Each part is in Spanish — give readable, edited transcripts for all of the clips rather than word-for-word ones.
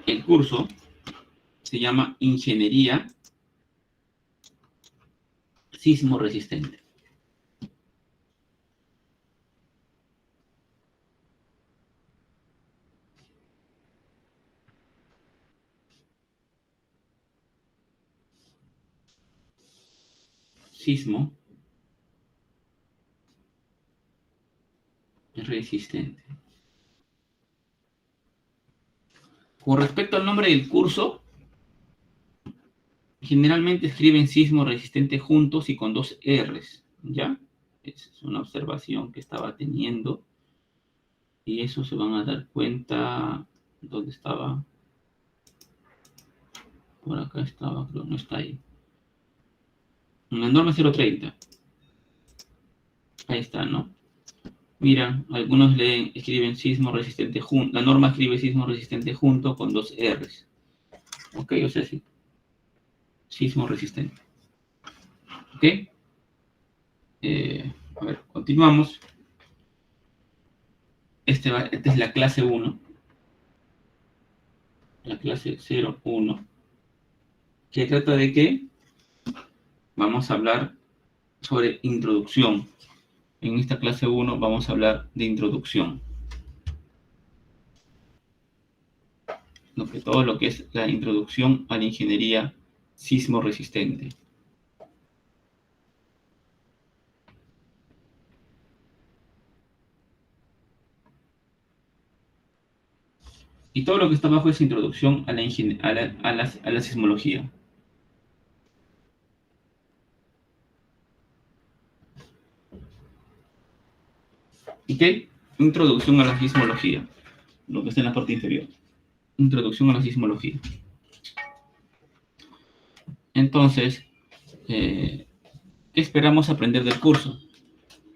El curso se llama Ingeniería Sismo Resistente. Sismo resistente. Con respecto al nombre del curso, generalmente escriben sismo resistente juntos y con 2 R's, ¿ya? Esa es una observación que estaba teniendo. Y eso se van a dar cuenta. ¿Dónde estaba? Por acá estaba, creo, no está ahí. En la norma 030. Ahí está, ¿no? Mira, algunos escriben sismo resistente junto. La norma escribe sismo resistente junto con 2 R's. Ok, o sea, sí. Sismo resistente. Ok. A ver, continuamos. Esta es la clase 1. La clase 01. Que trata de que vamos a hablar sobre introducción. En esta clase 1 vamos a hablar de introducción. Todo lo que es la introducción a la ingeniería sismo resistente. Y todo lo que está abajo es introducción a la sismología. ¿Ok? Introducción a la sismología. Lo que está en la parte inferior. Introducción a la sismología. Entonces, ¿qué esperamos aprender del curso?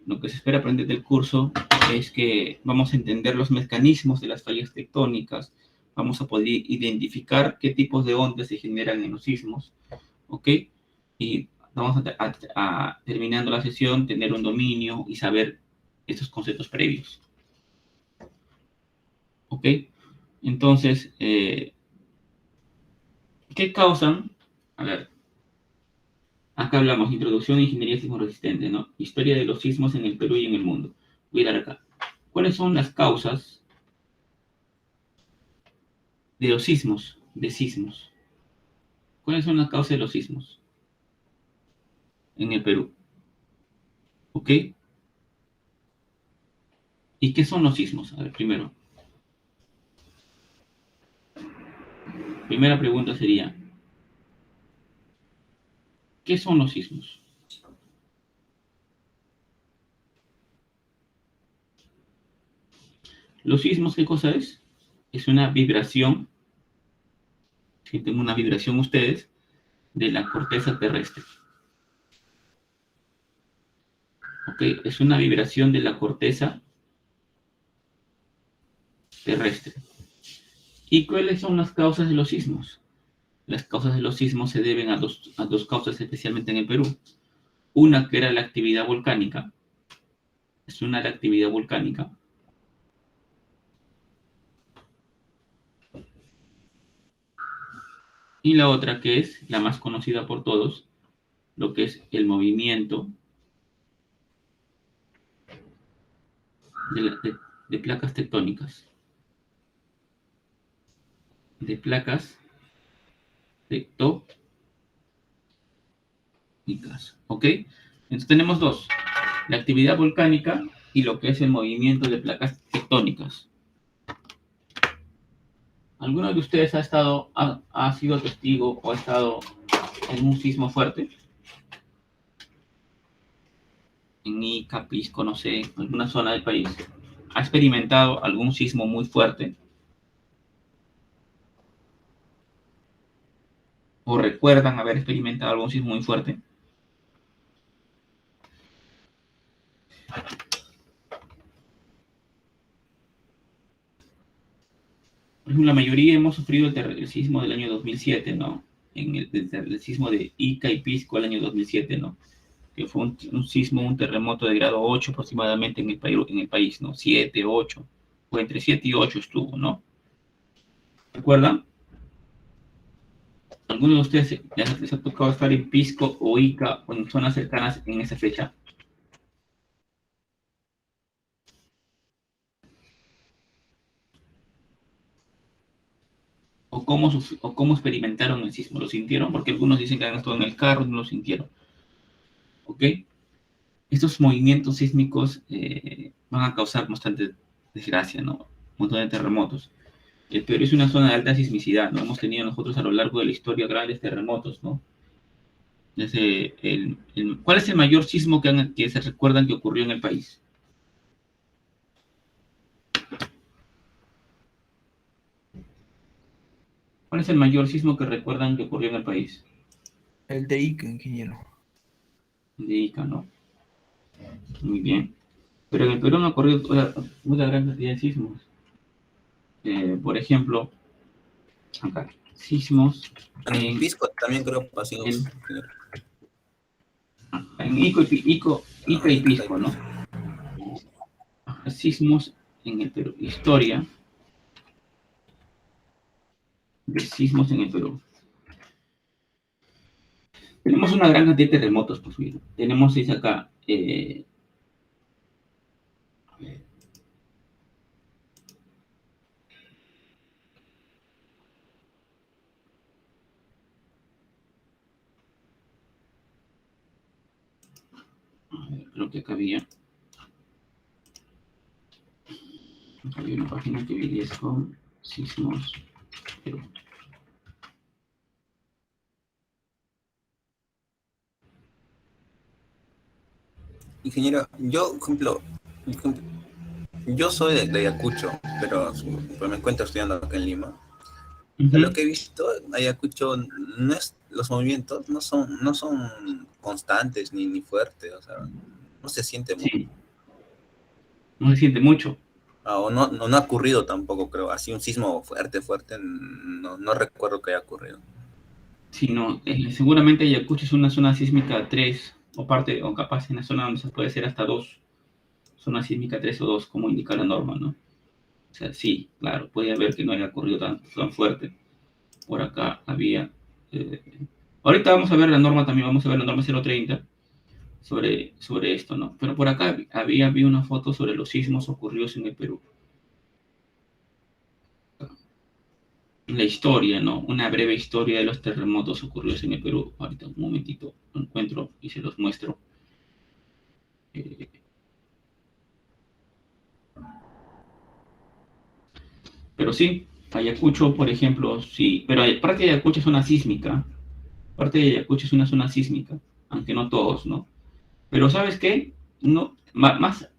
Lo que se espera aprender del curso es que vamos a entender los mecanismos de las fallas tectónicas, vamos a poder identificar qué tipos de ondas se generan en los sismos, ¿ok? Y vamos a terminando la sesión, tener un dominio y saber estos conceptos previos, ¿ok? Entonces, ¿qué causan? A ver, acá hablamos, introducción a ingeniería sismo resistente, ¿no? Historia de los sismos en el Perú y en el mundo. Voy a dar acá. ¿Cuáles son las causas de los sismos? ¿Cuáles son las causas de los sismos en el Perú? ¿Ok? ¿Y qué son los sismos? A ver, primero. Primera pregunta sería, ¿qué son los sismos? ¿Los sismos qué cosa es? Es una vibración, sienten una vibración ustedes, de la corteza terrestre. ¿Ok? Es una vibración de la corteza terrestre. ¿Y cuáles son las causas de los sismos? Las causas de los sismos se deben a dos causas, especialmente en el Perú. Una que era la actividad volcánica. Es una de la actividad volcánica. Y la otra que es la más conocida por todos, lo que es el movimiento de placas tectónicas. De placas tectónicas. ¿Ok? Entonces tenemos dos. La actividad volcánica y lo que es el movimiento de placas tectónicas. ¿Alguno de ustedes ha sido testigo o ha estado en un sismo fuerte? En Ica, Pisco, no sé, en alguna zona del país. ¿Ha experimentado algún sismo muy fuerte? ¿O recuerdan haber experimentado algún sismo muy fuerte? La mayoría hemos sufrido el sismo del año 2007, ¿no? El sismo de Ica y Pisco el año 2007, ¿no? Que fue un sismo, un terremoto de grado 8 aproximadamente en el país, ¿no? 7, 8, o entre 7 y 8 estuvo, ¿no? ¿Recuerdan? ¿Alguno de ustedes les ha tocado estar en Pisco o Ica o en zonas cercanas en esa fecha? ¿O cómo experimentaron el sismo? ¿Lo sintieron? Porque algunos dicen que han estado en el carro, no lo sintieron. ¿Ok? Estos movimientos sísmicos van a causar bastante desgracia, ¿no? Un montón de terremotos. El Perú es una zona de alta sismicidad, ¿no? Hemos tenido nosotros a lo largo de la historia grandes terremotos, ¿no? ¿Cuál es el mayor sismo que se recuerdan que ocurrió en el país? ¿Cuál es el mayor sismo que recuerdan que ocurrió en el país? El de Ica, ingeniero. De Ica, ¿no? Muy bien. Pero en el Perú no ha ocurrido una gran cantidad de sismos. Por ejemplo, acá, sismos En Pisco también creo pasivos. en Ica y Pisco, ¿no? Sismos en el Perú. Historia de sismos en el Perú. Tenemos una gran cantidad de terremotos, pues bien. Tenemos acá. Creo que acá había una página que vi con sismos Perú. Ingeniero, yo, por ejemplo, yo soy de Ayacucho, pero me encuentro estudiando acá en Lima. De lo que he visto, Ayacucho no es, los movimientos no son constantes ni fuertes, o sea, no se siente mucho. Sí. No se siente mucho. O no ha ocurrido tampoco, creo. Así un sismo fuerte, no recuerdo que haya ocurrido. Sí, no, seguramente Ayacucho es una zona sísmica 3, o capaz en la zona donde se puede ser hasta 2, zona sísmica 3 o 2, como indica la norma, ¿no? O sea, sí, claro, puede haber que no haya ocurrido tan fuerte. Por acá había... ahorita vamos a ver la norma también, vamos a ver la norma 030 sobre esto, ¿no? Pero por acá vi una foto sobre los sismos ocurridos en el Perú. La historia, ¿no? Una breve historia de los terremotos ocurridos en el Perú. Ahorita un momentito lo encuentro y se los muestro. Pero sí, Ayacucho, por ejemplo, sí, pero parte de Ayacucho es una sísmica. Parte de Ayacucho es una zona sísmica, aunque no todos, ¿no? Pero ¿sabes qué? No, más,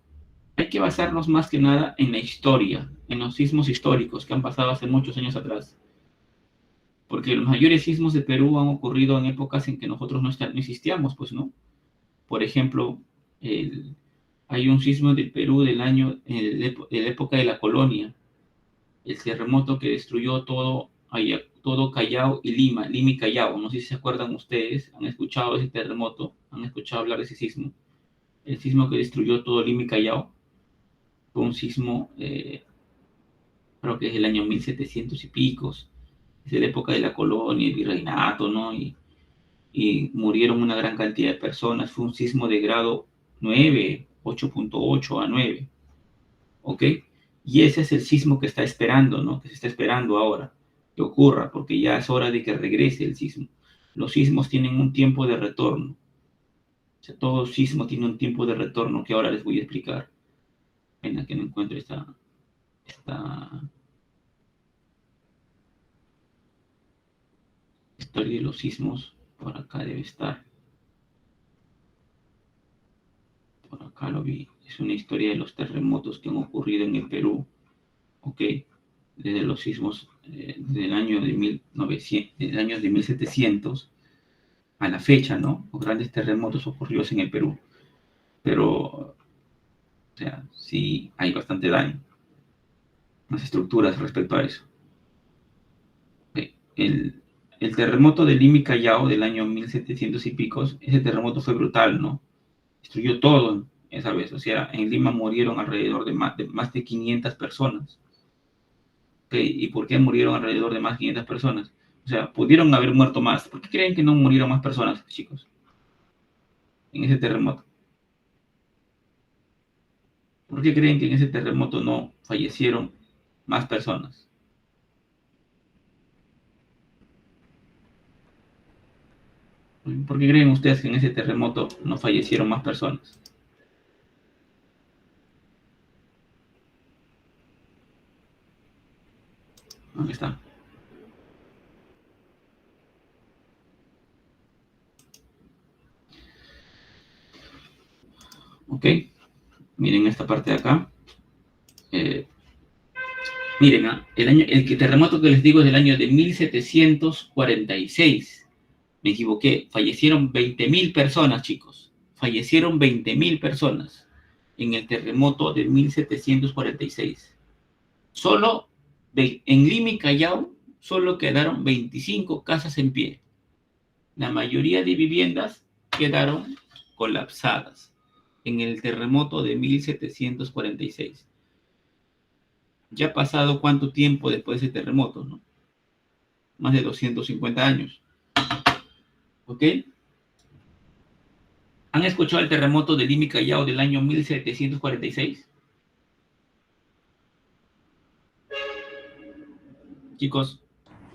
hay que basarnos más que nada en la historia, en los sismos históricos que han pasado hace muchos años atrás. Porque los mayores sismos de Perú han ocurrido en épocas en que nosotros no existíamos, pues, ¿no? Por ejemplo, hay un sismo de Perú del año, de la época de la colonia, el terremoto que destruyó todo Callao y Lima y Callao. No sé si se acuerdan ustedes, han escuchado ese terremoto, han escuchado hablar de ese sismo. El sismo que destruyó todo Lima y Callao fue un sismo, creo que es el año 1700 y picos, es de la época de la colonia, el virreinato, ¿no? Y murieron una gran cantidad de personas. Fue un sismo de grado 9, 8.8 a 9, ¿ok? Y ese es el sismo que está esperando, ¿no? Que se está esperando ahora que ocurra, porque ya es hora de que regrese el sismo. Los sismos tienen un tiempo de retorno. O sea, todo sismo tiene un tiempo de retorno que ahora les voy a explicar. Pena que no encuentro esta historia de los sismos. Por acá debe estar. Por acá lo vi. Es una historia de los terremotos que han ocurrido en el Perú. ¿Ok? Desde los sismos del año de 1900, del año de 1700 a la fecha, ¿no? Los grandes terremotos ocurridos en el Perú. Pero, o sea, sí hay bastante daño. Las estructuras respecto a eso. El terremoto de Lima y Callao del año 1700 y picos, ese terremoto fue brutal, ¿no? Destruyó todo esa vez. O sea, en Lima murieron alrededor de más de 500 personas. ¿Y por qué murieron alrededor de más de 500 personas? O sea, pudieron haber muerto más. ¿Por qué creen que no murieron más personas, chicos, en ese terremoto? ¿Por qué creen que en ese terremoto no fallecieron más personas? ¿Por qué creen ustedes que en ese terremoto no fallecieron más personas? Aquí está. ¿Ok? Miren esta parte de acá. Miren, el terremoto que les digo es del año de 1746. Me equivoqué. Fallecieron 20.000 personas, chicos. Fallecieron 20.000 personas en el terremoto de 1746. Solo en Lima y Callao solo quedaron 25 casas en pie. La mayoría de viviendas quedaron colapsadas en el terremoto de 1746. Ya ha pasado cuánto tiempo después de ese terremoto, ¿no? Más de 250 años. ¿Ok? ¿Han escuchado el terremoto de Lima y Callao del año 1746? Chicos,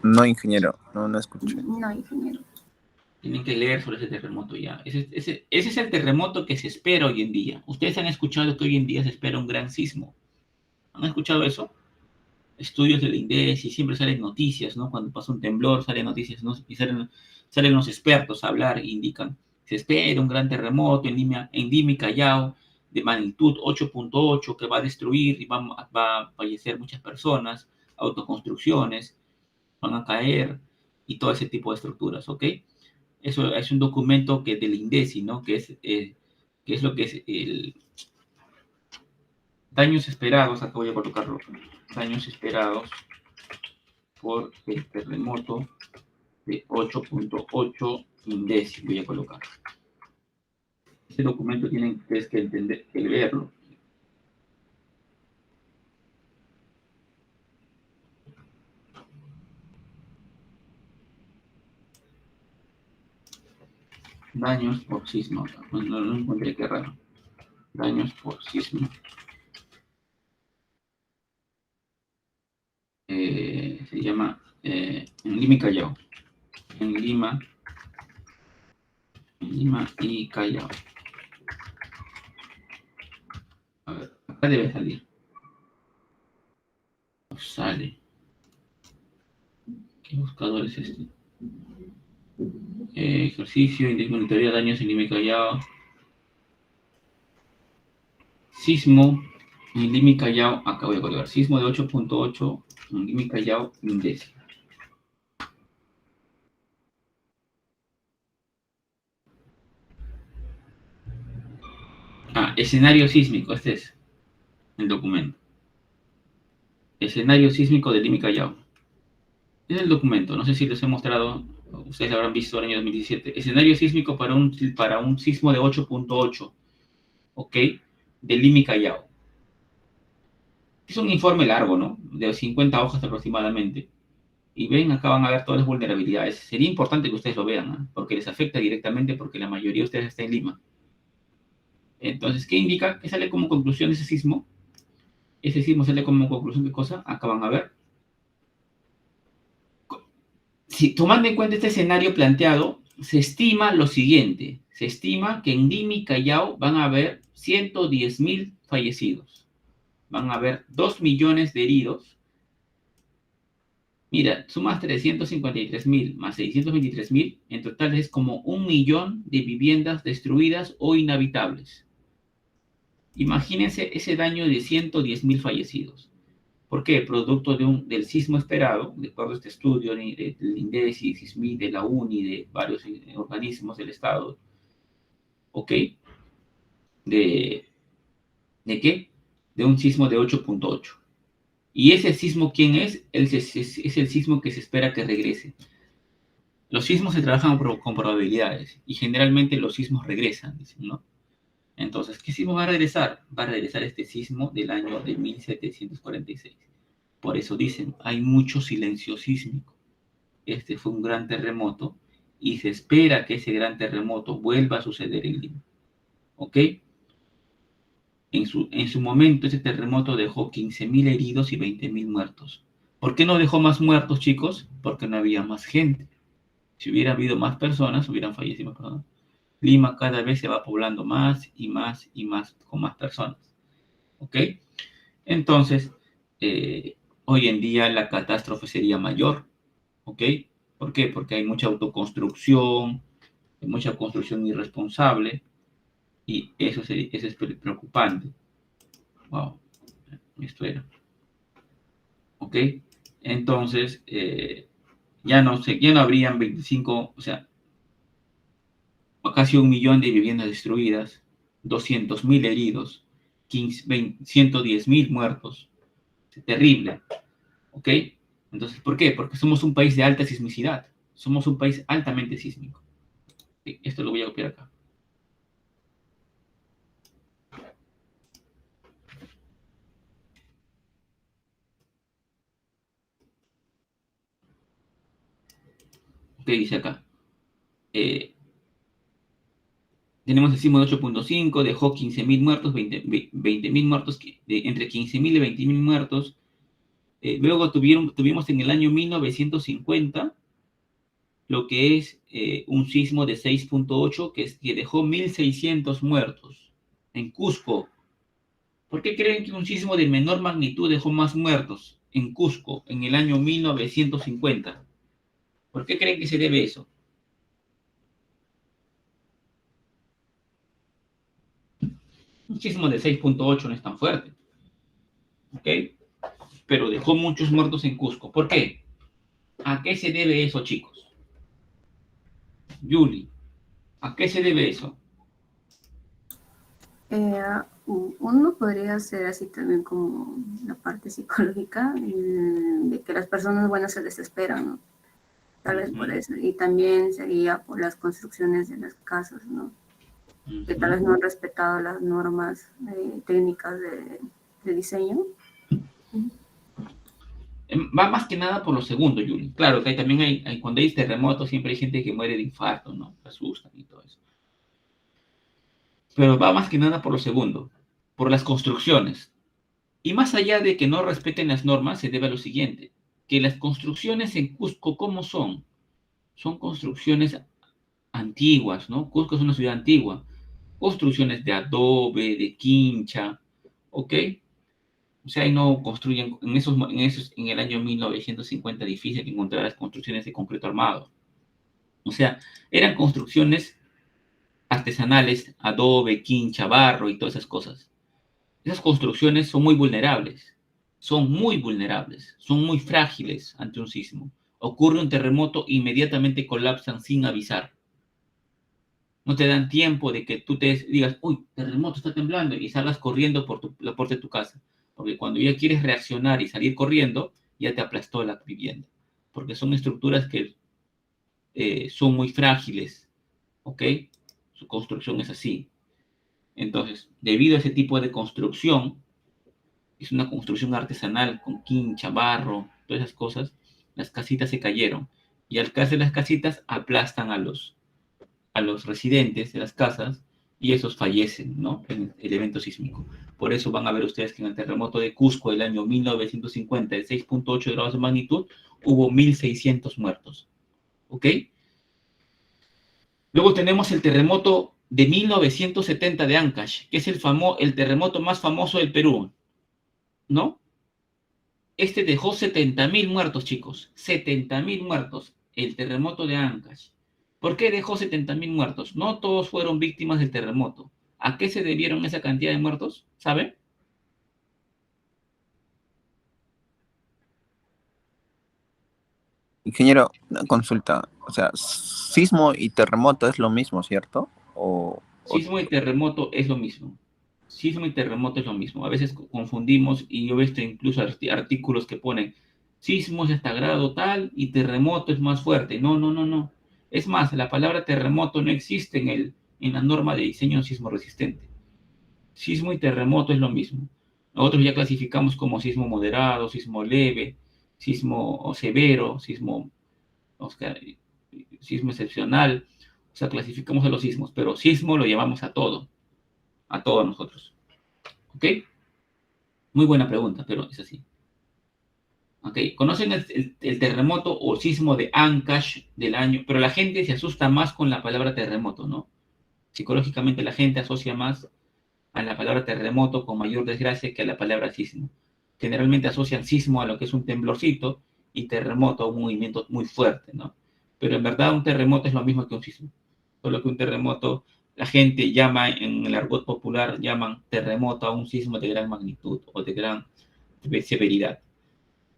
No, ingeniero, no escuché. No, ingeniero. tienen que leer sobre ese terremoto ya. Ese es el terremoto que se espera hoy en día. Ustedes han escuchado que hoy en día se espera un gran sismo. ¿Han escuchado eso? Estudios del INDEC y siempre salen noticias, ¿no? Cuando pasa un temblor salen noticias, ¿no? Y salen los expertos a hablar e indican, se espera un gran terremoto en Lima y Callao de magnitud 8.8 que va a destruir y va a fallecer muchas personas, autoconstrucciones van a caer y todo ese tipo de estructuras, ¿ok? Eso es un documento que del INDECI, ¿no? Que es lo que es el daños esperados, acá voy a colocarlo, daños esperados por el terremoto de 8.8 INDECI, voy a colocar. Ese documento tienen ustedes que entender, que leerlo. Daños por sismo. No encontré, qué raro. Daños por sismo. Se llama en Lima y Callao. En Lima y Callao. A ver, acá debe salir. No sale. ¿Qué buscador es este? Ejercicio, monitoría daños en Lima y Callao. Sismo en Lima y Callao. Acá voy a colocar. Sismo de 8.8 en Lima y Callao, INDECI. Escenario sísmico. Este es el documento. Escenario sísmico de Lima y Callao. Este es el documento. No sé si les he mostrado. Ustedes lo habrán visto en el año 2017. Escenario sísmico para un sismo de 8.8. ¿Ok? De Lima y Callao. Es un informe largo, ¿no? De 50 hojas aproximadamente. Y ven, acá van a ver todas las vulnerabilidades. Sería importante que ustedes lo vean, ¿eh? Porque les afecta directamente porque la mayoría de ustedes está en Lima. Entonces, ¿qué indica? ¿Qué sale como conclusión de ese sismo? Ese sismo sale como conclusión, ¿qué cosa? Acá van a ver. Si, tomando en cuenta este escenario planteado, se estima lo siguiente. Se estima que en Lima y Callao van a haber 110.000 fallecidos. Van a haber 2 millones de heridos. Mira, sumas 353.000 más 623.000, en total es como 1 millón de viviendas destruidas o inhabitables. Imagínense ese daño de 110.000 fallecidos. ¿Por qué? Producto del sismo esperado, de todo este estudio del INDECI, SISMI, de la UNI, de varios organismos del Estado. ¿Ok? ¿De qué? De un sismo de 8.8. ¿Y ese sismo quién es? Es el sismo que se espera que regrese. Los sismos se trabajan con probabilidades y generalmente los sismos regresan, dicen, ¿no? Entonces, ¿qué sismo va a regresar? Va a regresar este sismo del año de 1746. Por eso dicen, hay mucho silencio sísmico. este fue un gran terremoto y se espera que ese gran terremoto vuelva a suceder en Lima. ¿Ok? En su momento ese terremoto dejó 15.000 heridos y 20.000 muertos. ¿Por qué no dejó más muertos, chicos? Porque no había más gente. Si hubiera habido más personas, hubieran fallecido más personas. Lima cada vez se va poblando más y más y más con más personas. ¿Ok? Entonces, hoy en día la catástrofe sería mayor. ¿Ok? ¿Por qué? Porque hay mucha autoconstrucción, hay mucha construcción irresponsable y eso es preocupante. Wow, esto era. ¿Ok? Entonces, ya no habrían 25, o sea, casi 1 millón de viviendas destruidas, 200.000 heridos, 110.000 muertos. Terrible. ¿Ok? Entonces, ¿por qué? Porque somos un país de alta sismicidad. Somos un país altamente sísmico. Esto lo voy a copiar acá. Ok, dice acá. Tenemos el sismo de 8.5, dejó 15.000 muertos, 20.000 muertos, entre 15.000 y 20.000 muertos. Luego tuvimos en el año 1950 lo que es un sismo de 6.8 que dejó 1.600 muertos en Cusco. ¿Por qué creen que un sismo de menor magnitud dejó más muertos en Cusco en el año 1950? ¿Por qué creen que se debe eso? Un sismo de 6.8 no es tan fuerte, ¿ok? Pero dejó muchos muertos en Cusco. ¿Por qué? ¿A qué se debe eso, chicos? Yuli, ¿a qué se debe eso? Uno podría hacer así también como la parte psicológica, de que las personas buenas se desesperan, ¿no? Tal vez por eso. Y también sería por las construcciones de las casas, ¿no? Que tal vez no han respetado las normas técnicas de diseño. Va más que nada por lo segundo, Yuli. Claro, que también cuando hay terremotos siempre hay gente que muere de infarto, ¿no? Se asustan y todo eso. Pero va más que nada por lo segundo, por las construcciones. Y más allá de que no respeten las normas, se debe a lo siguiente, que las construcciones en Cusco, ¿cómo son? Son construcciones antiguas, ¿no? Cusco es una ciudad antigua. Construcciones de adobe, de quincha, ¿ok? O sea, ahí no construyen, en el año 1950 difícil encontrar las construcciones de concreto armado. O sea, eran construcciones artesanales, adobe, quincha, barro y todas esas cosas. Esas construcciones son muy vulnerables, son muy frágiles ante un sismo. Ocurre un terremoto, inmediatamente colapsan sin avisar. No te dan tiempo de que tú te digas, uy, terremoto está temblando y salgas corriendo por la puerta de tu casa. Porque cuando ya quieres reaccionar y salir corriendo, ya te aplastó la vivienda. Porque son estructuras que son muy frágiles, ¿ok? Su construcción es así. Entonces, debido a ese tipo de construcción, es una construcción artesanal con quincha, barro, todas esas cosas, las casitas se cayeron. Y al caerse las casitas, aplastan a los residentes de las casas y esos fallecen, ¿no? En el evento sísmico. Por eso van a ver ustedes que en el terremoto de Cusco del año 1950, de 6.8 grados de magnitud, hubo 1.600 muertos. ¿Ok? Luego tenemos el terremoto de 1970 de Ancash, que es el terremoto más famoso del Perú, ¿no? Este dejó 70.000 muertos, chicos. 70.000 muertos. El terremoto de Ancash. ¿Por qué dejó 70.000 muertos? No todos fueron víctimas del terremoto. ¿A qué se debieron esa cantidad de muertos? ¿Sabe? Ingeniero, una consulta. O sea, sismo y terremoto es lo mismo, ¿cierto? Sismo y terremoto es lo mismo. Sismo y terremoto es lo mismo. A veces confundimos y yo he visto incluso artículos que ponen sismo es hasta grado tal y terremoto es más fuerte. No, no, no, no. Es más, la palabra terremoto no existe en la norma de diseño sismo resistente. Sismo y terremoto es lo mismo. Nosotros ya clasificamos como sismo moderado, sismo leve, sismo severo, sismo O sea, sismo excepcional, o sea, clasificamos a los sismos, pero sismo lo llamamos a todos nosotros. ¿Ok? Muy buena pregunta, pero es así. Ok, ¿conocen el terremoto o sismo de Ancash del año? Pero la gente se asusta más con la palabra terremoto, ¿no? Psicológicamente la gente asocia más a la palabra terremoto con mayor desgracia que a la palabra sismo. Generalmente asocian sismo a lo que es un temblorcito y terremoto a un movimiento muy fuerte, ¿no? Pero en verdad un terremoto es lo mismo que un sismo. Solo que un terremoto, la gente llama, en el argot popular, llaman terremoto a un sismo de gran magnitud o de gran severidad.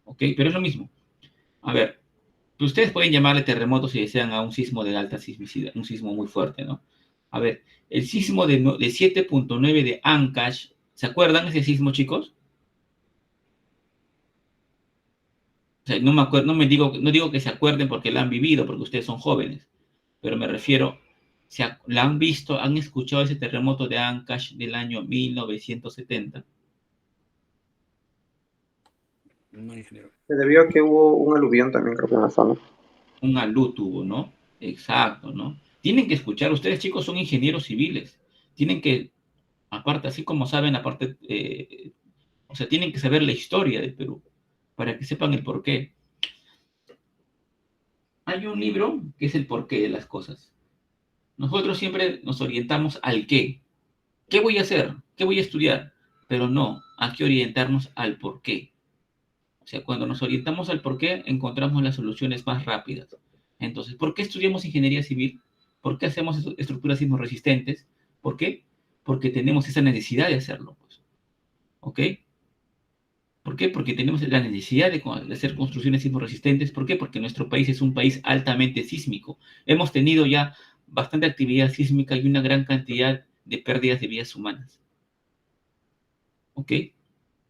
¿Ok? Pero es lo mismo. A ver, ustedes pueden llamarle terremoto si desean a un sismo de alta sismicidad, un sismo muy fuerte, ¿no? A ver, el sismo de 7.9 de Ancash, ¿se acuerdan ese sismo, chicos? O sea, no me acuerdo, no digo que se acuerden porque la han vivido, porque ustedes son jóvenes, pero me refiero, ¿la han visto, han escuchado ese terremoto de Ancash del año 1970? No, ingeniero. Se debió a que hubo un aluvión también, creo que en la zona. Un alud tuvo, ¿no? Exacto, ¿no? Tienen que escuchar, ustedes chicos son ingenieros civiles, tienen que, aparte, así como saben, aparte, o sea, tienen que saber la historia del Perú para que sepan el porqué. Hay un libro que es el porqué de las cosas. Nosotros siempre nos orientamos al qué. ¿Qué voy a hacer? ¿Qué voy a estudiar? Pero no, hay que orientarnos al porqué. O sea, cuando nos orientamos al porqué, encontramos las soluciones más rápidas. Entonces, ¿por qué estudiamos ingeniería civil? ¿Por qué hacemos estructuras sismorresistentes? ¿Por qué? Porque tenemos esa necesidad de hacerlo. Pues. ¿Ok? ¿Por qué? Porque tenemos la necesidad de hacer construcciones sismorresistentes. ¿Por qué? Porque nuestro país es un país altamente sísmico. Hemos tenido ya bastante actividad sísmica y una gran cantidad de pérdidas de vidas humanas. ¿Ok?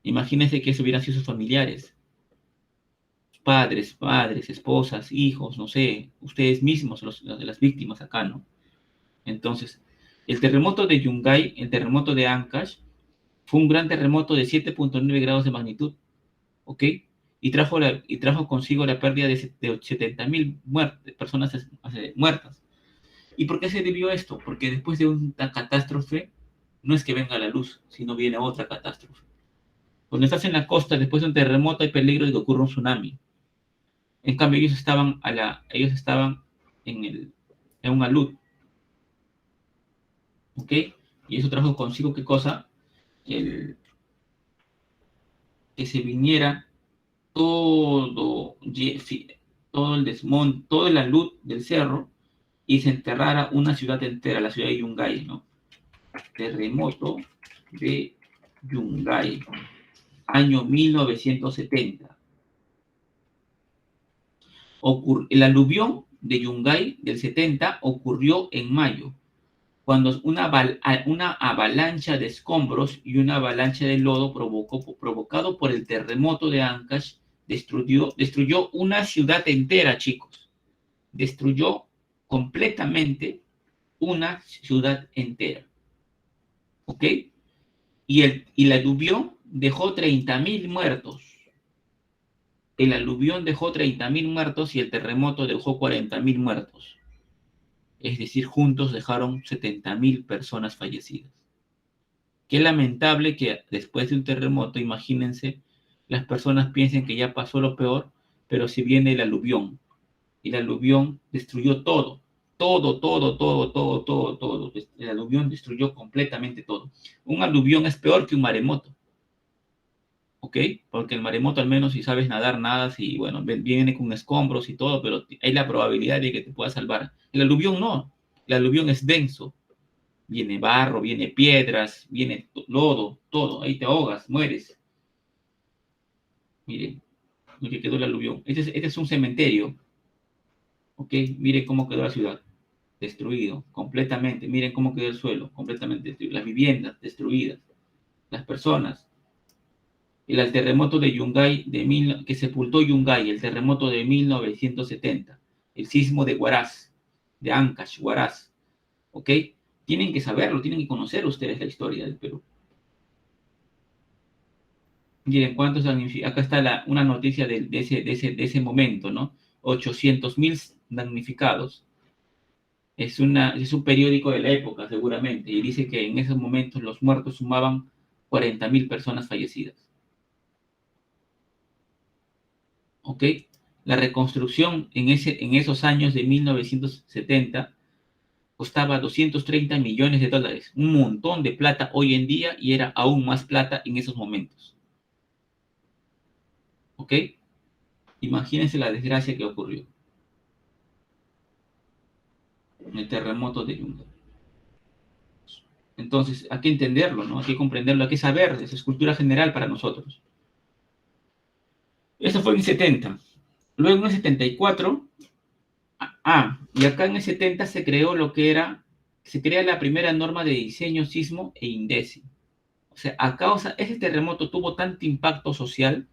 Imagínense que eso hubieran sido sus familiares, padres, esposas, hijos, no sé, ustedes mismos, los de las víctimas acá, ¿no? Entonces, el terremoto de Yungay, el terremoto de Ancash, fue un gran terremoto de 7.9 grados de magnitud, ¿ok? Y trajo consigo la pérdida de 70.000 personas muertas. ¿Y por qué se debió esto? Porque después de una catástrofe, no es que venga la luz, sino viene otra catástrofe. Cuando estás en la costa, después de un terremoto, hay peligro de que ocurra un tsunami. En cambio, ellos estaban en un alud, ¿ok? Y eso trajo consigo, ¿qué cosa? Que se viniera todo el desmonte, todo el alud del cerro y se enterrara una ciudad entera, la ciudad de Yungay, ¿no? Terremoto de Yungay, año 1970. El aluvión de Yungay del 70 ocurrió en mayo, cuando una avalancha de escombros y una avalancha de lodo provocado por el terremoto de Ancash destruyó una ciudad entera, chicos. Destruyó completamente una ciudad entera. ¿Ok? Y el aluvión dejó 30.000 muertos. El aluvión dejó 30.000 muertos y el terremoto dejó 40.000 muertos. Es decir, juntos dejaron 70.000 personas fallecidas. Qué lamentable que después de un terremoto, imagínense, las personas piensen que ya pasó lo peor, pero si viene el aluvión, y el aluvión destruyó todo. El aluvión destruyó completamente todo. Un aluvión es peor que un maremoto. ¿Ok? Porque el maremoto, al menos si sabes nadar, nadas y bueno, viene con escombros y todo, pero hay la probabilidad de que te pueda salvar. El aluvión no. El aluvión es denso. Viene barro, viene piedras, viene lodo, todo. Ahí te ahogas, mueres. Miren, mire, quedó el aluvión. Este es un cementerio. ¿Ok? Miren cómo quedó la ciudad. Destruido completamente. Miren cómo quedó el suelo, completamente destruido. Las viviendas destruidas. Las personas. El terremoto de Yungay, que sepultó Yungay, el terremoto de 1970. El sismo de Huaraz, de Ancash, Huaraz. ¿Ok? Tienen que saberlo, tienen que conocer ustedes la historia del Perú. Miren, ¿cuántos años? Acá está una noticia de ese momento, ¿no? 800.000 damnificados. Es un periódico de la época, seguramente, y dice que en esos momentos los muertos sumaban 40.000 personas fallecidas. ¿Ok? La reconstrucción en esos años de 1970 costaba 230 millones de dólares, un montón de plata hoy en día, y era aún más plata en esos momentos. ¿Ok? Imagínense la desgracia que ocurrió. El terremoto de Yunga. Entonces, hay que entenderlo, ¿no? Hay que comprenderlo, hay que saber, es cultura general para nosotros. Eso fue en el 70. Luego en el 74, y acá en el 70 se creó se crea la primera norma de diseño, sismo e INDECI. O sea, ese terremoto tuvo tanto impacto social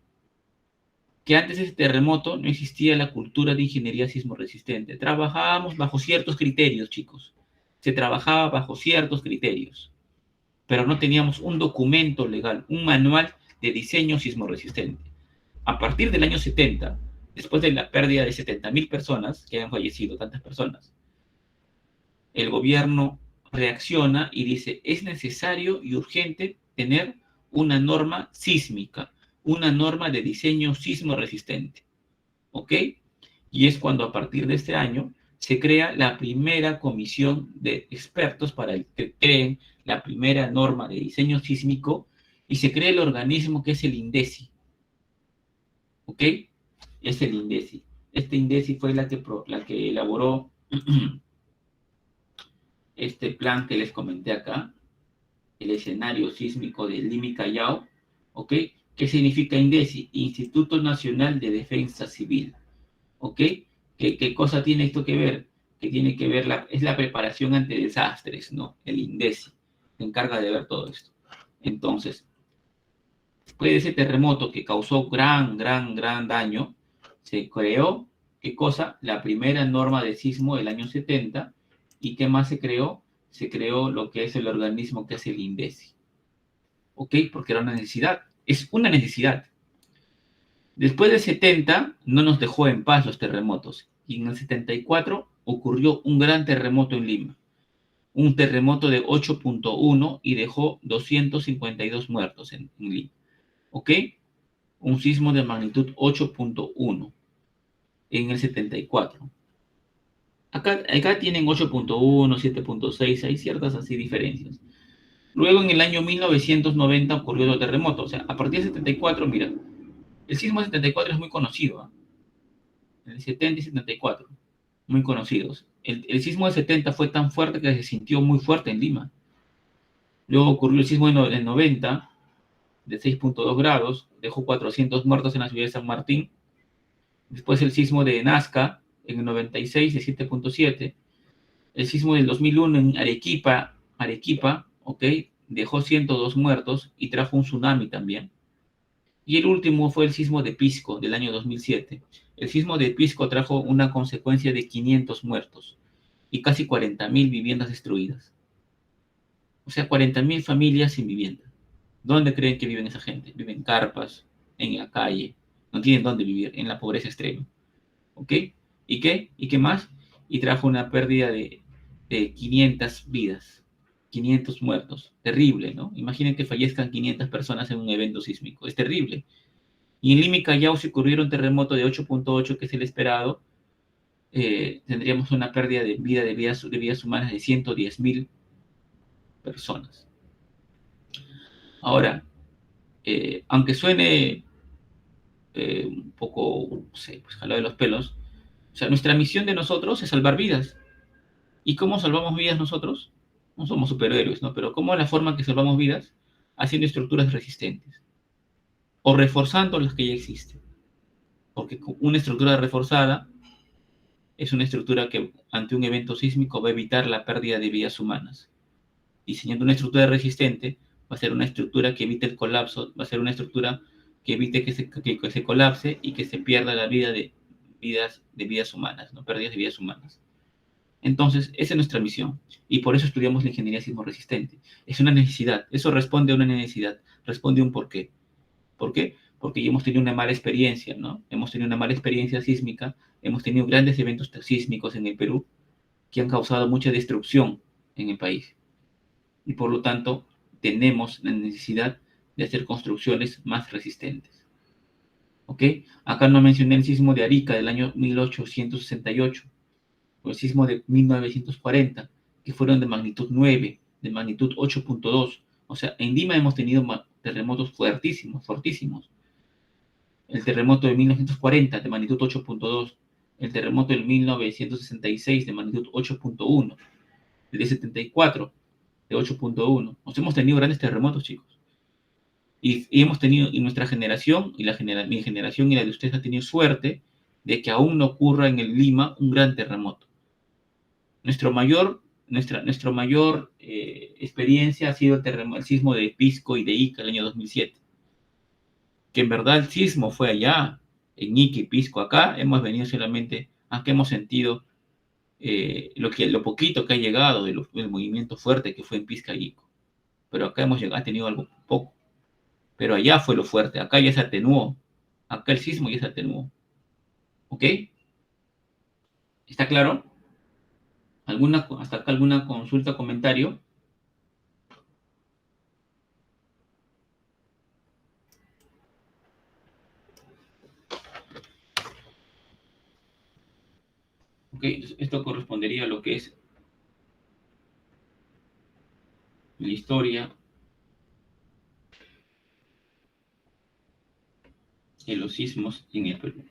que antes de ese terremoto no existía la cultura de ingeniería sismo resistente. Trabajábamos bajo ciertos criterios, chicos. Se trabajaba bajo ciertos criterios, pero no teníamos un documento legal, un manual de diseño sismo resistente. A partir del año 70, después de la pérdida de 70.000 personas, que han fallecido tantas personas, el gobierno reacciona y dice, es necesario y urgente tener una norma sísmica, una norma de diseño sismo resistente. ¿Ok? Y es cuando a partir de este año se crea la primera comisión de expertos para que creen la primera norma de diseño sísmico y se crea el organismo que es el INDECI. ¿Ok? Es el INDECI. Este INDECI fue la que elaboró este plan que les comenté acá, el escenario sísmico de Lima y Callao. ¿Ok? ¿Qué significa INDECI? Instituto Nacional de Defensa Civil. ¿Ok? ¿Qué cosa tiene esto que ver? Que tiene que ver, es la preparación ante desastres, ¿no? El INDECI se encarga de ver todo esto. Entonces, después de ese terremoto que causó gran daño, se creó, ¿qué cosa? La primera norma de sismo del año 70. ¿Y qué más se creó? Se creó lo que es el organismo que es el INDECI. ¿Ok? Porque era una necesidad. Es una necesidad. Después del 70 no nos dejó en paz los terremotos, y en el 74 ocurrió un gran terremoto en Lima, un terremoto de 8.1 y dejó 252 muertos en Lima. ¿Ok? Un sismo de magnitud 8.1 en el 74. Acá tienen 8.1, 7.6, hay ciertas así diferencias. Luego en el año 1990 ocurrió otro terremoto, o sea, a partir del 74, mira, el sismo del 74 es muy conocido, ¿eh? El 70 y 74, muy conocidos. El sismo del 70 fue tan fuerte que se sintió muy fuerte en Lima. Luego ocurrió el sismo del 90, de 6.2 grados, dejó 400 muertos en la ciudad de San Martín. Después el sismo de Nazca, en el 96, de 7.7. El sismo del 2001 en Arequipa, ¿ok? Dejó 102 muertos y trajo un tsunami también. Y el último fue el sismo de Pisco, del año 2007. El sismo de Pisco trajo una consecuencia de 500 muertos y casi 40.000 viviendas destruidas. O sea, 40.000 familias sin vivienda. ¿Dónde creen que viven esa gente? Viven en carpas, en la calle, no tienen dónde vivir, en la pobreza extrema. ¿Ok? ¿Y qué? ¿Y qué más? Y trajo una pérdida de 500 vidas, 500 muertos. Terrible, ¿no? Imaginen que fallezcan 500 personas en un evento sísmico. Es terrible. Y en Lima y Callao, si ocurriera un terremoto de 8.8, que es el esperado, tendríamos una pérdida de vidas humanas de 110.000 personas. Ahora, aunque suene un poco, no sé, pues jalado de los pelos, o sea, nuestra misión de nosotros es salvar vidas. ¿Y cómo salvamos vidas nosotros? No somos superhéroes, ¿no? Pero ¿cómo es la forma que salvamos vidas? Haciendo estructuras resistentes o reforzando las que ya existen. Porque una estructura reforzada es una estructura que ante un evento sísmico va a evitar la pérdida de vidas humanas. Diseñando una estructura resistente va a ser una estructura que evite el colapso, va a ser una estructura que evite que se colapse y que se pierda la vida de vidas humanas, ¿no? Pérdidas de vidas humanas. Entonces, esa es nuestra misión. Y por eso estudiamos la ingeniería sismo resistente. Es una necesidad. Eso responde a una necesidad. Responde a un porqué. ¿Por qué? porque ya hemos tenido una mala experiencia, ¿no? Hemos tenido una mala experiencia sísmica, hemos tenido grandes eventos sísmicos en el Perú que han causado mucha destrucción en el país. Y por lo tanto, tenemos la necesidad de hacer construcciones más resistentes. ¿Ok? Acá no mencioné el sismo de Arica del año 1868, o el sismo de 1940, que fueron de magnitud 9, de magnitud 8.2. O sea, en Lima hemos tenido terremotos fuertísimos, fortísimos. El terremoto de 1940 de magnitud 8.2, el terremoto del 1966 de magnitud 8.1, el de 74 de 8.1. O sea, hemos tenido grandes terremotos, chicos. Y hemos tenido, y nuestra generación, mi generación y la de ustedes ha tenido suerte de que aún no ocurra en el Lima un gran terremoto. Nuestra mayor experiencia ha sido el sismo de Pisco y de Ica el año 2007. Que en verdad el sismo fue allá, en Ica y Pisco. Acá hemos venido solamente, acá hemos sentido lo poquito que ha llegado del movimiento fuerte que fue en Pisca y Ica. Pero acá ha tenido algo poco. Pero allá fue lo fuerte, acá ya se atenuó. Acá el sismo ya se atenuó. ¿Ok? ¿Está claro? ¿Hasta acá alguna consulta, comentario? Ok, entonces esto correspondería a lo que es la historia de los sismos en el Perú.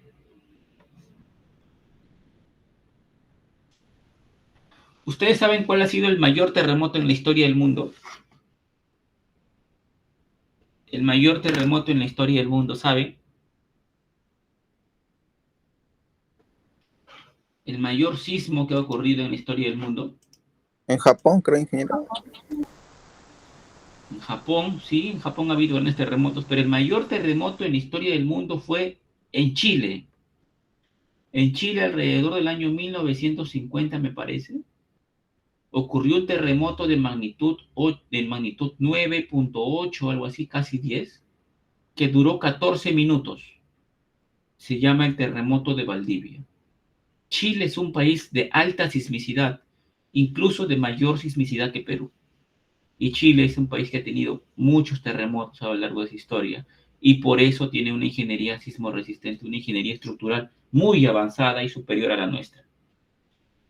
¿Ustedes saben cuál ha sido el mayor terremoto en la historia del mundo? El mayor terremoto en la historia del mundo, ¿saben? El mayor sismo que ha ocurrido en la historia del mundo. En Japón, creo, ingeniero. En Japón, sí, en Japón ha habido grandes terremotos, pero el mayor terremoto en la historia del mundo fue en Chile. En Chile, alrededor del año 1950, me parece, ocurrió un terremoto de magnitud 9.8, algo así, casi 10, que duró 14 minutos. Se llama el terremoto de Valdivia. Chile es un país de alta sismicidad, incluso de mayor sismicidad que Perú. Y Chile es un país que ha tenido muchos terremotos a lo largo de su historia y por eso tiene una ingeniería sismo resistente, una ingeniería estructural muy avanzada y superior a la nuestra.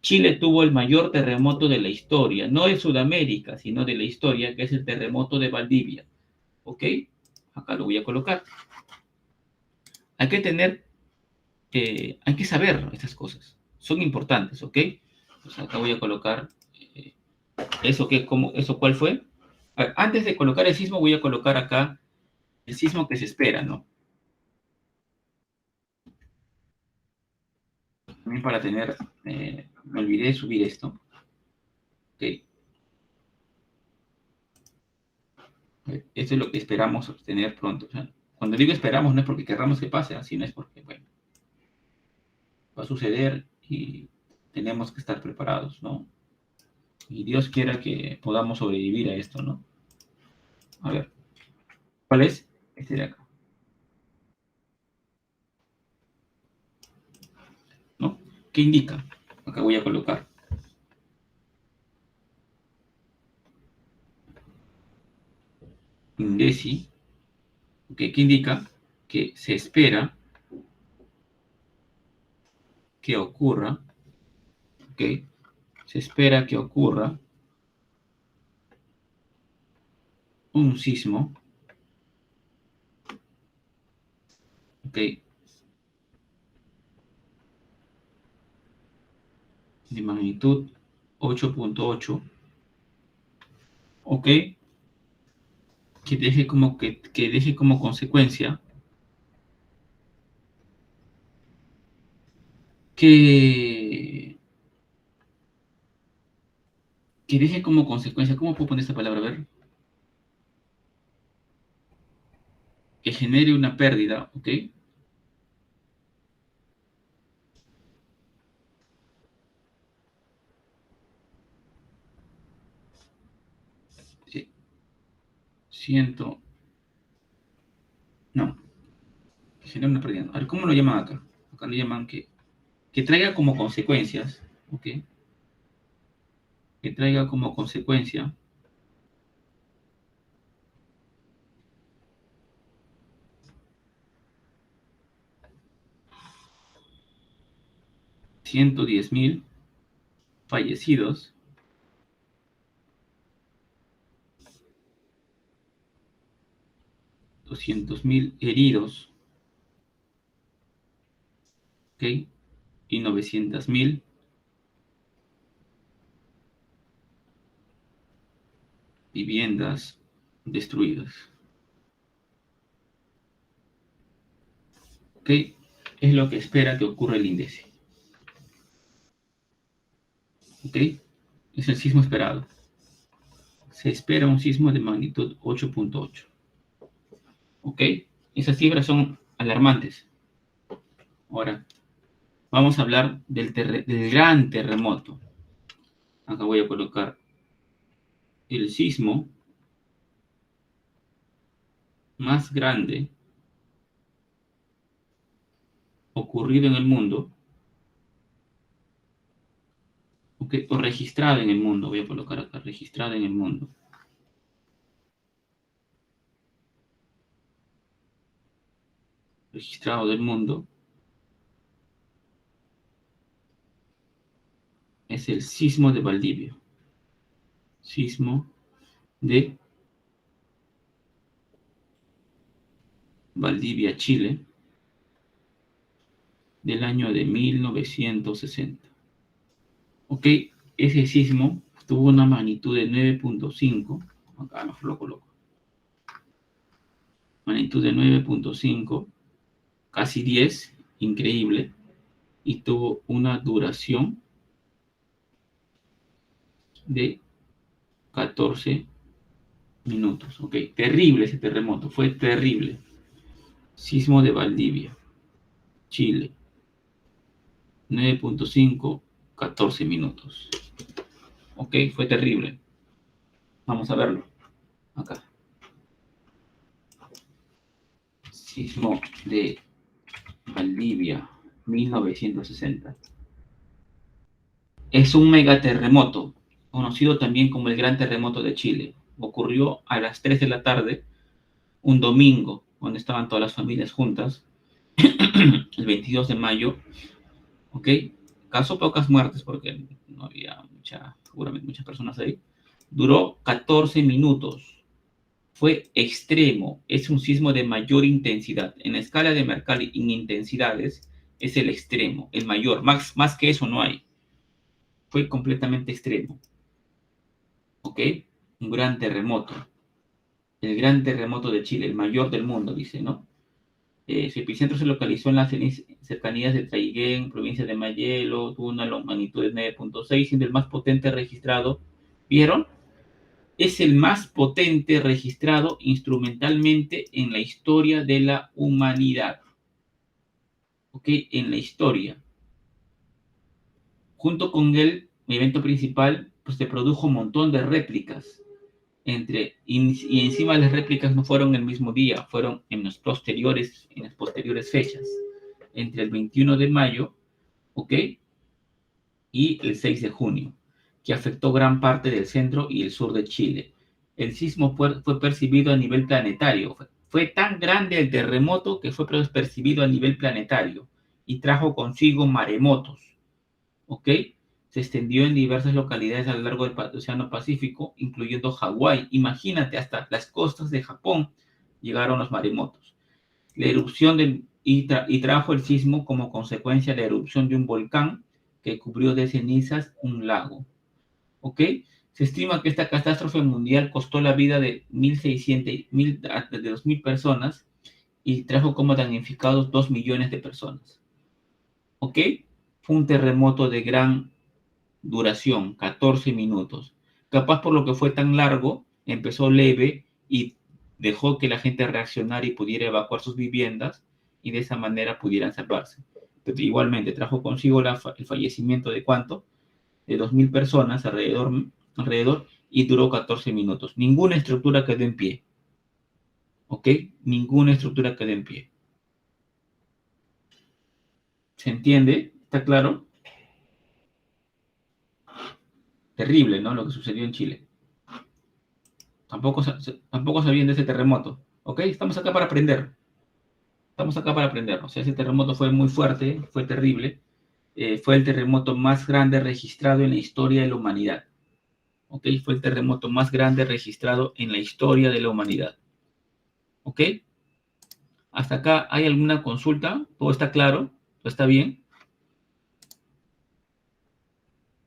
Chile tuvo el mayor terremoto de la historia, no de Sudamérica, sino de la historia, que es el terremoto de Valdivia. ¿Ok? Acá lo voy a colocar. Hay que hay que saber estas cosas. Son importantes, ¿ok? Pues acá voy a colocar eso, eso cuál fue. Antes de colocar el sismo, voy a colocar acá el sismo que se espera, ¿no? También para tener, me olvidé de subir esto. Ok. Esto es lo que esperamos obtener pronto. O sea, cuando digo esperamos, no es porque querramos que pase, así no es porque, bueno, va a suceder y tenemos que estar preparados, ¿no? Y Dios quiera que podamos sobrevivir a esto, ¿no? A ver, ¿cuál es? Este de acá, ¿no? ¿Qué indica? Acá voy a colocar. Indeci, ¿qué indica? Que se espera que ocurra, ¿ok? Se espera que ocurra un sismo, ¿ok? De magnitud 8.8, ¿ok? Que deje como consecuencia que deje como consecuencia, ¿cómo puedo poner esta palabra? A ver, que genere una pérdida, ¿ok? Sí, no, genera una pérdida. A ver, ¿cómo lo llaman acá? Acá lo llaman que traiga como consecuencias, ¿ok? Que traiga como consecuencia $110,000 fallecidos, $200,000 heridos, ¿ok? Y 900,000 viviendas destruidas. ¿Ok? Es lo que espera que ocurra el índice. ¿Ok? Es el sismo esperado. Se espera un sismo de magnitud 8.8. ¿Ok? Esas cifras son alarmantes. Ahora, vamos a hablar del gran terremoto. Acá voy a colocar el sismo más grande ocurrido en el mundo, ¿okay? O registrado en el mundo. Voy a colocar acá, registrado en el mundo. Registrado del mundo. Es el sismo de Valdivia. Sismo de Valdivia, Chile, del año de 1960. Ok, ese sismo tuvo una magnitud de 9.5. Acá mejor lo coloco. Magnitud de 9.5, casi 10, increíble. Y tuvo una duración de 14 minutos. Ok, terrible ese terremoto, fue terrible. Sismo de Valdivia, Chile. 9.5, 14 minutos. Ok, fue terrible. Vamos a verlo. Acá. Sismo de Valdivia, 1960. Es un megaterremoto, conocido también como el Gran Terremoto de Chile. Ocurrió a las 3 de la tarde, un domingo, donde estaban todas las familias juntas, el 22 de mayo. ¿Ok? Causó pocas muertes porque no había seguramente muchas personas ahí. Duró 14 minutos. Fue extremo. Es un sismo de mayor intensidad. En la escala de Mercalli en intensidades es el extremo, el mayor. Más que eso no hay. Fue completamente extremo. ¿Ok? Un gran terremoto. El gran terremoto de Chile, el mayor del mundo, dice, ¿no? Su epicentro se localizó en las cercanías de Traiguén, provincia de Mayelo, tuvo una magnitud de 9.6, siendo el más potente registrado. ¿Vieron? Es el más potente registrado instrumentalmente en la historia de la humanidad. ¿Ok? En la historia. Junto con el evento principal, pues se produjo un montón de réplicas. Y encima las réplicas no fueron el mismo día, fueron en las posteriores fechas, entre el 21 de mayo, ¿ok? Y el 6 de junio, que afectó gran parte del centro y el sur de Chile. El sismo fue percibido a nivel planetario. Fue tan grande el terremoto que fue percibido a nivel planetario y trajo consigo maremotos, ¿ok? Se extendió en diversas localidades a lo largo del Océano Pacífico, incluyendo Hawái. Imagínate, hasta las costas de Japón llegaron los maremotos. La erupción y trajo el sismo como consecuencia de la erupción de un volcán que cubrió de cenizas un lago. ¿Ok? Se estima que esta catástrofe mundial costó la vida de 2.000 personas y trajo como damnificados 2 millones de personas. ¿Ok? Fue un terremoto de gran duración, 14 minutos. Capaz por lo que fue tan largo, empezó leve y dejó que la gente reaccionara y pudiera evacuar sus viviendas y de esa manera pudieran salvarse. Pero igualmente trajo consigo el fallecimiento de ¿cuánto? De 2.000 personas alrededor y duró 14 minutos. Ninguna estructura quedó en pie. ¿Ok? Ninguna estructura quedó en pie. ¿Se entiende? ¿Está claro? Terrible, ¿no? Lo que sucedió en Chile. Tampoco sabían de ese terremoto. ¿Ok? Estamos acá para aprender. Estamos acá para aprender. O sea, ese terremoto fue muy fuerte, fue terrible. Fue el terremoto más grande registrado en la historia de la humanidad. ¿Ok? Fue el terremoto más grande registrado en la historia de la humanidad. ¿Ok? ¿Hasta acá hay alguna consulta? ¿Todo está claro? ¿Todo está bien?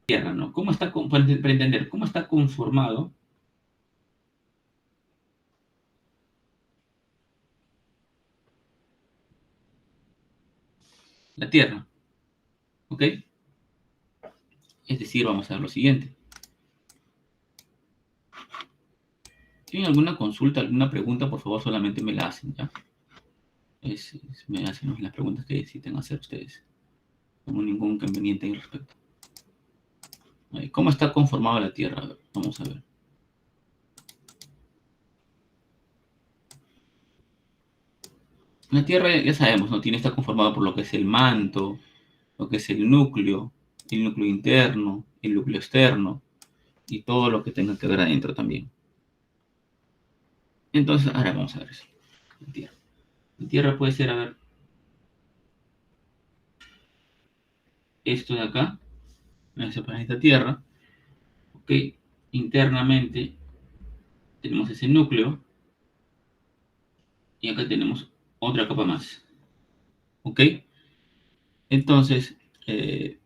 Tierra, ¿no? ¿Cómo está, para entender, cómo está conformado la Tierra? ¿Ok? Es decir, vamos a ver lo siguiente. ¿Tienen alguna consulta, alguna pregunta? Por favor, solamente me la hacen, ¿ya? Me hacen las preguntas que necesiten hacer ustedes. No tengo ningún inconveniente al respecto. ¿Cómo está conformada la Tierra? A ver, vamos a ver. La Tierra, ya sabemos, ¿no? Está conformada por lo que es el manto, lo que es el núcleo interno, el núcleo externo, y todo lo que tenga que ver adentro también. Entonces, ahora vamos a ver eso. La Tierra. La Tierra puede ser, a ver, esto de acá, ese planeta Tierra, ok, internamente tenemos ese núcleo, y acá tenemos otra capa más, ok. Entonces, el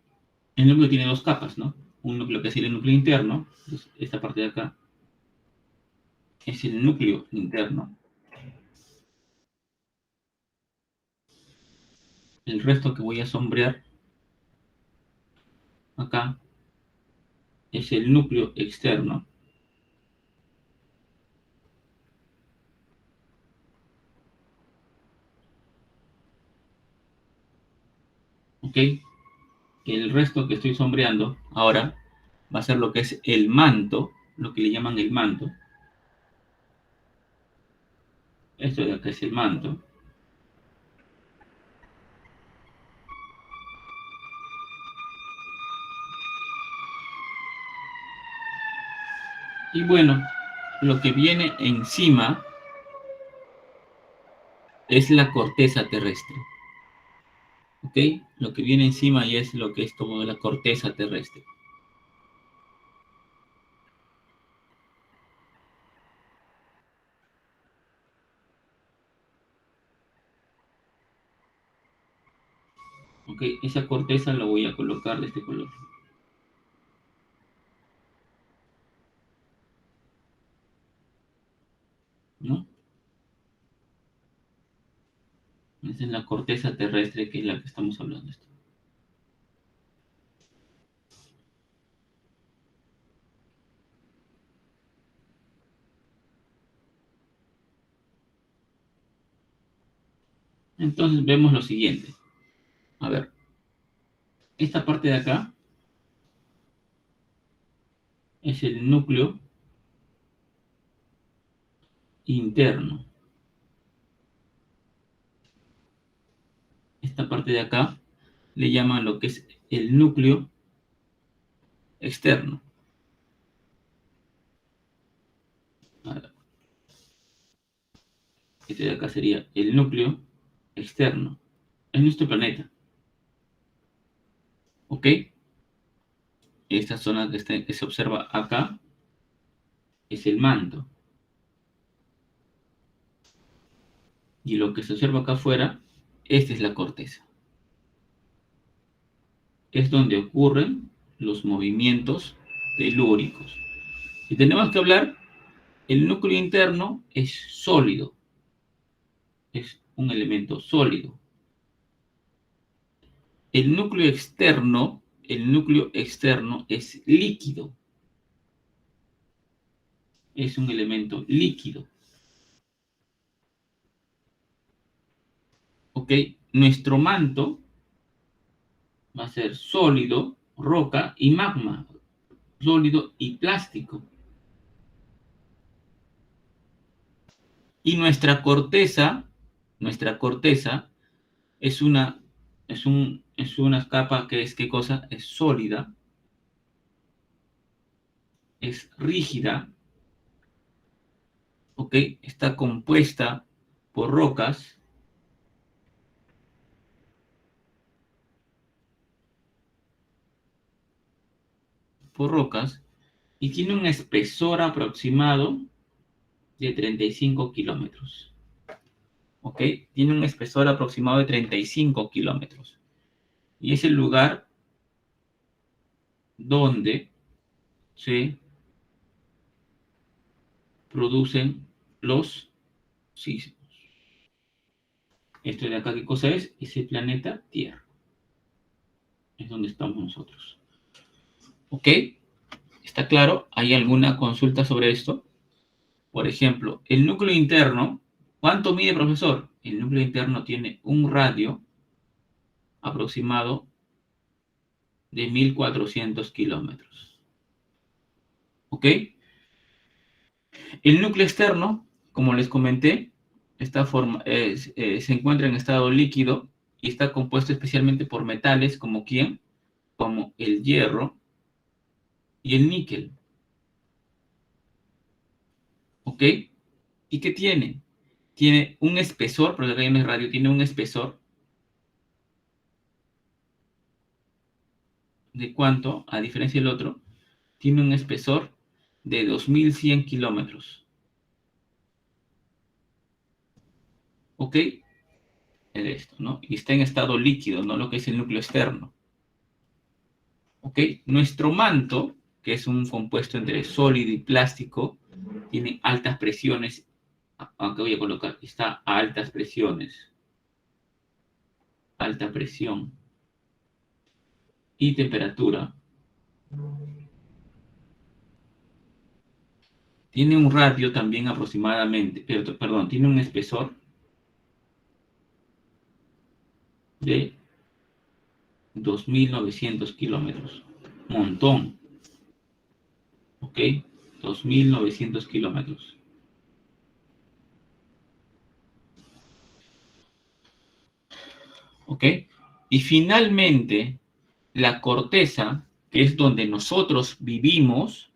núcleo tiene dos capas, ¿no? Un núcleo que es el núcleo interno, pues esta parte de acá es el núcleo interno. El resto que voy a sombrear acá es el núcleo externo. ¿Ok? El resto que estoy sombreando ahora va a ser lo que es el manto, lo que le llaman el manto. Esto de acá es el manto. Y bueno, lo que viene encima es la corteza terrestre. ¿Ok? Lo que viene encima y es lo que es todo la corteza terrestre. ¿Ok? Esa corteza la voy a colocar de este color. ¿No? Esa es la corteza terrestre, que es la que estamos hablando. Entonces vemos lo siguiente. A ver, esta parte de acá es el núcleo interno. Esta parte de acá le llaman lo que es el núcleo externo. A ver, este de acá sería el núcleo externo. Es nuestro planeta. ¿Ok? Esta zona que se observa acá es el manto. Y lo que se observa acá afuera, esta es la corteza. Es donde ocurren los movimientos telúricos. Si tenemos que hablar, el núcleo interno es sólido. Es un elemento sólido. El núcleo externo es líquido. Es un elemento líquido. ¿Ok? Nuestro manto va a ser sólido, roca y magma. Sólido y plástico. Y nuestra corteza es una Es una capa que es, ¿qué cosa? Es sólida, es rígida, ¿ok? Está compuesta por rocas, y tiene un espesor aproximado de 35 kilómetros. ¿Ok? Tiene un espesor aproximado de 35 kilómetros. Y es el lugar donde se producen los sismos. Esto de acá, ¿qué cosa es? Es el planeta Tierra. Es donde estamos nosotros. ¿Ok? ¿Está claro? ¿Hay alguna consulta sobre esto? Por ejemplo, el núcleo interno, ¿cuánto mide, profesor? El núcleo interno tiene un radio aproximado de 1400 kilómetros. ¿Ok? El núcleo externo, como les comenté, se encuentra en estado líquido y está compuesto especialmente por metales como ¿quién? Como el hierro y el níquel. ¿Ok? ¿Y qué tiene? Tiene un espesor, porque acá en el radio tiene un espesor de cuánto, a diferencia del otro, tiene un espesor de 2100 kilómetros. ¿Ok? Esto, ¿no? Y está en estado líquido, no lo que es el núcleo externo. ¿Ok? Nuestro manto, que es un compuesto entre sólido y plástico, tiene altas presiones, aunque voy a colocar, está a altas presiones, alta presión y temperatura. Tiene un radio también aproximadamente, perdón, tiene un espesor de 2900 kilómetros. Montón. ¿Ok? 2900 kilómetros. ¿Ok? Y finalmente, la corteza, que es donde nosotros vivimos,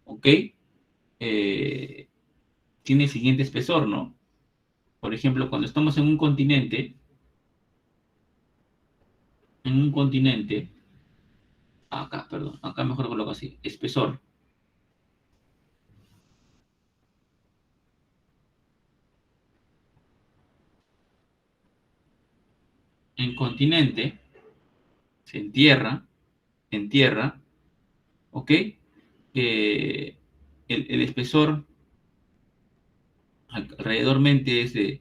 ¿ok? Tiene el siguiente espesor, ¿no? Por ejemplo, cuando estamos en un continente, acá, perdón, acá mejor coloco así, espesor. En continente, se entierra, ¿ok? El espesor alrededormente es de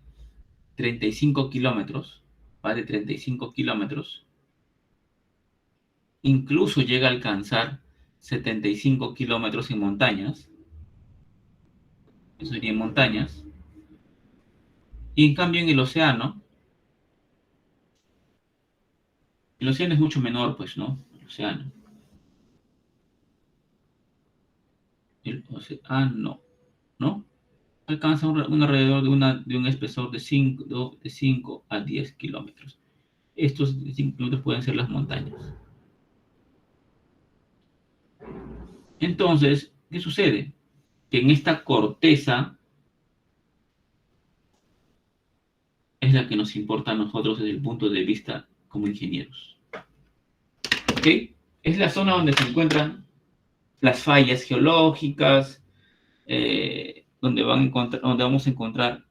35 kilómetros, va de 35 kilómetros, incluso llega a alcanzar 75 kilómetros en montañas, eso sería en montañas, y en cambio en el océano es mucho menor, pues, ¿no? El océano, ¿no? Alcanza un alrededor de un espesor de 5 a 10 kilómetros. Estos 5 kilómetros pueden ser las montañas. Entonces, ¿qué sucede? Que en esta corteza es la que nos importa a nosotros desde el punto de vista como ingenieros. ¿Ok? Es la zona donde se encuentran las fallas geológicas, donde vamos a encontrar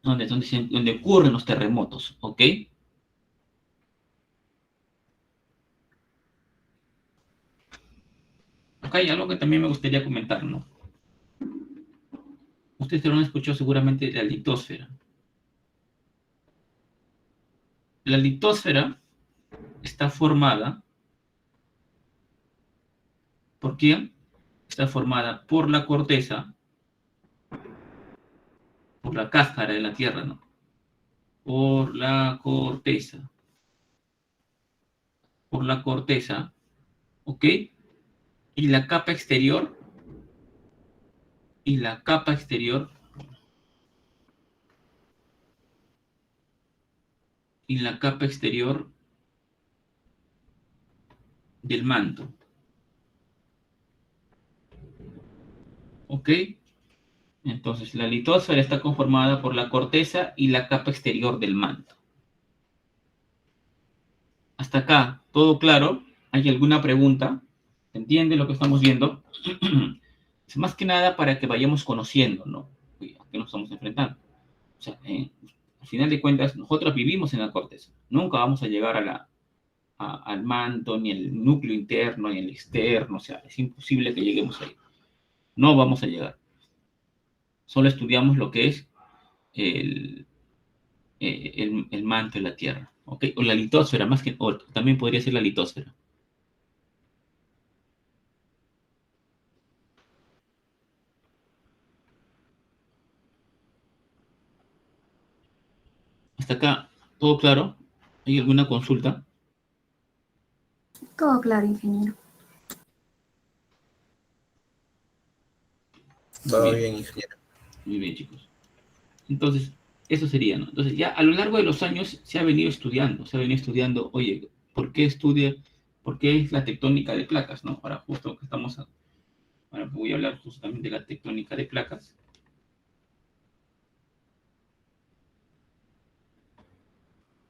donde ocurren los terremotos, ¿ok? Acá hay algo que también me gustaría comentar, ¿no? Ustedes lo han escuchado seguramente de la litosfera. La litosfera está formada, ¿por quién? Está formada por la corteza, por la cáscara de la Tierra, ¿no? Por la corteza, ¿ok? Y la capa exterior, y la capa exterior del manto. ¿Ok? Entonces, la litosfera está conformada por la corteza y la capa exterior del manto. Hasta acá, ¿todo claro? ¿Hay alguna pregunta? ¿Se entiende lo que estamos viendo? Es más que nada para que vayamos conociendo, ¿no? A qué nos estamos enfrentando. O sea, al final de cuentas, nosotros vivimos en la corteza. Nunca vamos a llegar al manto, ni el núcleo interno, ni el externo. O sea, es imposible que lleguemos ahí. No vamos a llegar. Solo estudiamos lo que es el manto de la Tierra. ¿Ok? O la litosfera, más que... O también podría ser la litosfera. Hasta acá, ¿todo claro? ¿Hay alguna consulta? Todo claro, ingeniero. Va bien, ingeniero. Muy bien, chicos. Entonces, eso sería, ¿no? Entonces, ya a lo largo de los años se ha venido estudiando, oye, ¿por qué es la tectónica de placas, ¿no? Ahora justo que ahora voy a hablar justamente de la tectónica de placas.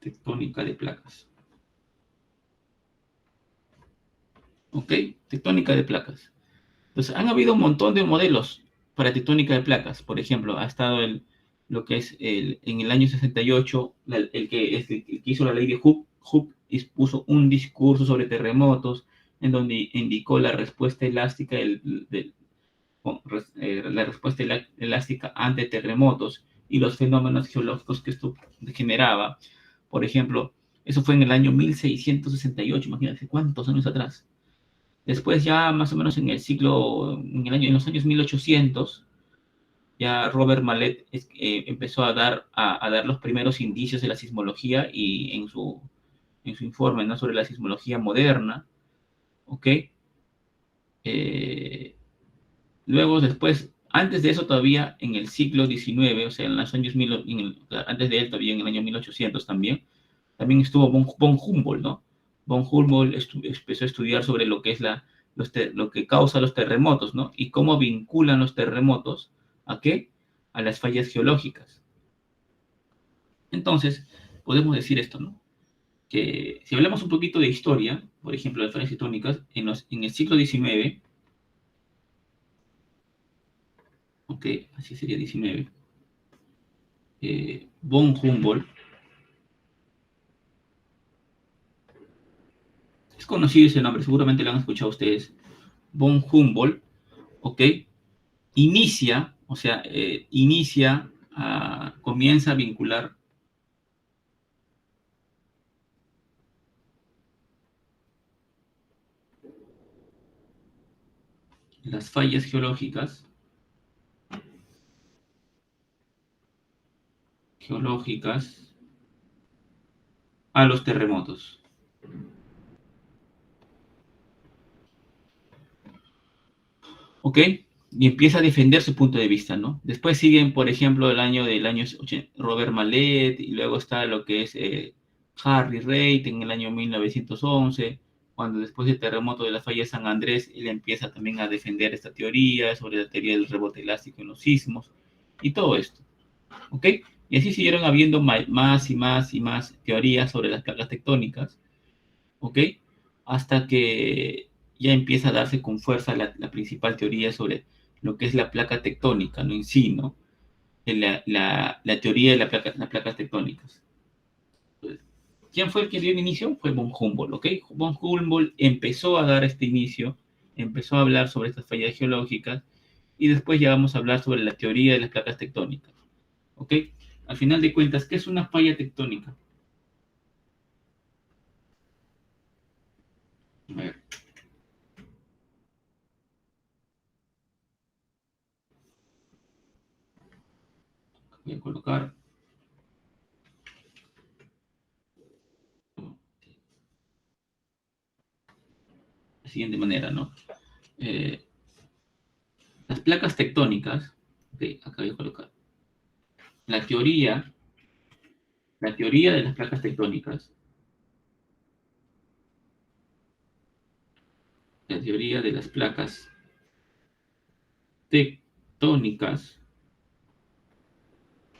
Tectónica de placas. ¿Ok? Tectónica de placas. Entonces, han habido un montón de modelos para tectónica de placas. Por ejemplo, ha estado lo que es en el año 68, el que hizo la ley de Hooke. Hooke puso un discurso sobre terremotos en donde indicó la respuesta elástica elástica ante terremotos y los fenómenos geológicos que esto generaba. Por ejemplo, eso fue en el año 1668, imagínense cuántos años atrás. Después ya más o menos en en los años 1800, ya Robert Mallet empezó a dar los primeros indicios de la sismología y en su informe, ¿no?, sobre la sismología moderna, ¿ok? Luego, después, antes de eso todavía, en el siglo XIX, o sea, en los años antes de él todavía en el año 1800 también estuvo von Humboldt, ¿no? Von Humboldt empezó a estudiar sobre lo que es lo que causa los terremotos, ¿no? Y cómo vinculan los terremotos ¿a qué? A las fallas geológicas. Entonces, podemos decir esto, ¿no? Que si hablamos un poquito de historia, por ejemplo, de fallas tectónicas, en el siglo XIX, ok, así sería 19, von Humboldt, es conocido ese nombre, seguramente lo han escuchado ustedes, von Humboldt, ok, comienza a vincular las fallas geológicas a los terremotos. ¿Ok? Y empieza a defender su punto de vista, ¿no? Después siguen, por ejemplo, el año 80, Robert Mallet, y luego está lo que es Harry Reid en el año 1911, cuando después del terremoto de la falla de San Andrés, él empieza también a defender esta teoría sobre la teoría del rebote elástico en los sismos, y todo esto, ¿ok? Y así siguieron habiendo más y más y más teorías sobre las placas tectónicas, ¿ok? Hasta que ya empieza a darse con fuerza la principal teoría sobre lo que es la placa tectónica, ¿no? En sí, ¿no? La teoría de las placas tectónicas. Entonces, ¿quién fue el que dio el inicio? Fue von Humboldt, ¿ok? Von Humboldt empezó a dar este inicio, empezó a hablar sobre estas fallas geológicas, y después ya vamos a hablar sobre la teoría de las placas tectónicas, ¿ok? Al final de cuentas, ¿qué es una falla tectónica? A ver. Voy a colocar de la siguiente manera, ¿no? Las placas tectónicas, okay, acá voy a colocar la teoría La teoría de las placas tectónicas. La teoría de las placas tectónicas.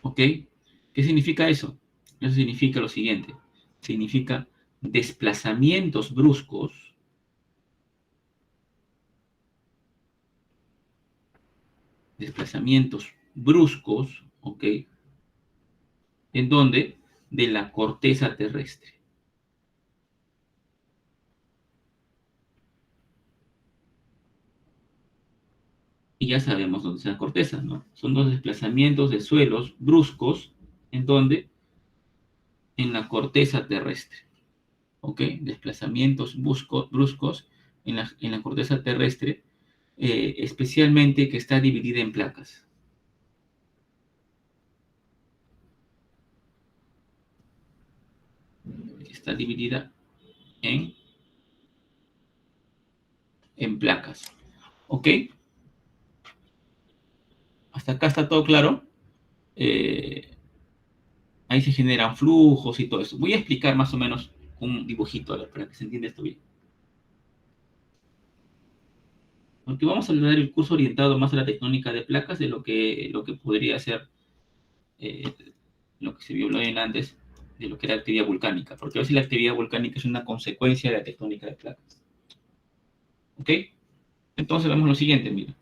¿Ok? ¿Qué significa eso? Eso significa lo siguiente. Significa desplazamientos bruscos ¿ok? ¿En dónde? De la corteza terrestre. Y ya sabemos dónde está la corteza, ¿no? Son dos desplazamientos de suelos bruscos, ¿en dónde? En la corteza terrestre, ¿ok? Desplazamientos bruscos en la corteza terrestre, especialmente que está dividida en placas. Está dividida en placas, ¿ok? Hasta acá está todo claro. Ahí se generan flujos y todo eso. Voy a explicar más o menos un dibujito, a ver, para que se entienda esto bien. Porque vamos a hablar el curso orientado más a la tectónica de placas de lo que podría ser eh, lo que se vio bien antes de lo que era actividad volcánica. Porque a veces la actividad volcánica es una consecuencia de la tectónica de placas. ¿Ok? Entonces vemos lo siguiente, miren.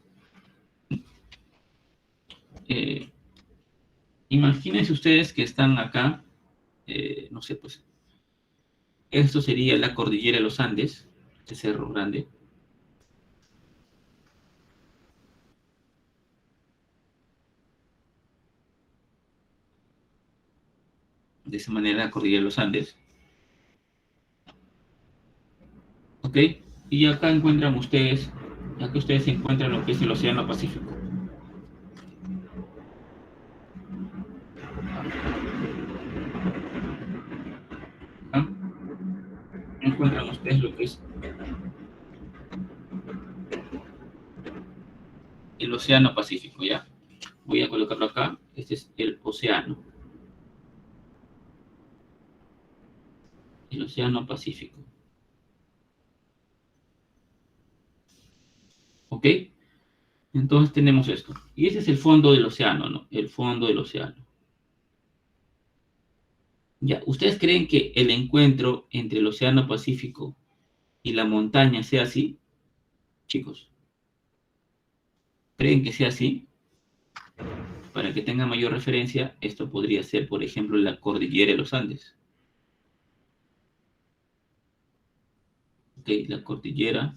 Imagínense ustedes que están acá, no sé, pues, esto sería la cordillera de los Andes, este cerro grande. De esa manera, la cordillera de los Andes. ¿Ok? Y acá encuentran ustedes, acá ustedes encuentran lo que es el Océano Pacífico. ¿Ah? Encuentran ustedes lo que es el Océano Pacífico, ¿ya? Voy a colocarlo acá. Este es el océano. El Océano Pacífico. ¿Ok? Entonces tenemos esto. Y ese es el fondo del océano, ¿no? El fondo del océano. Ya, ¿ustedes creen que el encuentro entre el Océano Pacífico y la montaña sea así, chicos? ¿Creen que sea así? Para que tenga mayor referencia, esto podría ser, por ejemplo, la cordillera de los Andes. ¿Ok? La cordillera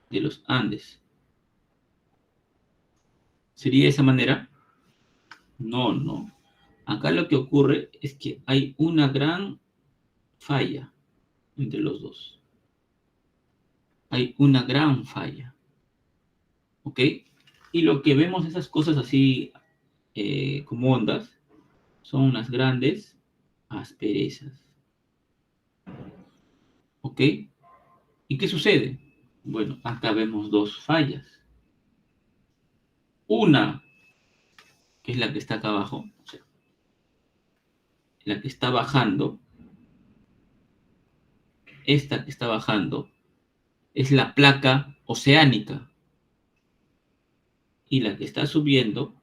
de los Andes. ¿Sería de esa manera? No, no. Acá lo que ocurre es que hay una gran falla entre los dos. Hay una gran falla. ¿Ok? Y lo que vemos esas cosas así como ondas son unas grandes asperezas. ¿Ok? ¿Y qué sucede? Bueno, acá vemos dos fallas. Una, que es la que está acá abajo, o sea, la que está bajando, esta que está bajando, es la placa oceánica. Y la que está subiendo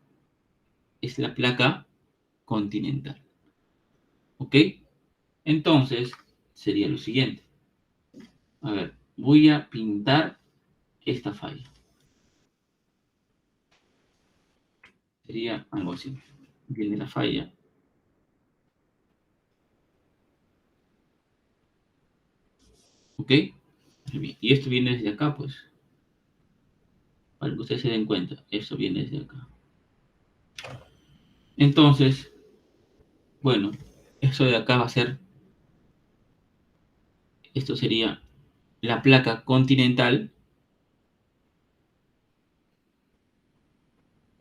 es la placa continental. ¿Ok? Entonces, sería lo siguiente. A ver, voy a pintar esta falla. Sería algo así. Viene la falla. ¿Ok? Y esto viene desde acá, pues. Para que ustedes se den cuenta. Esto viene desde acá. Entonces, bueno, eso de acá va a ser, esto sería la placa continental,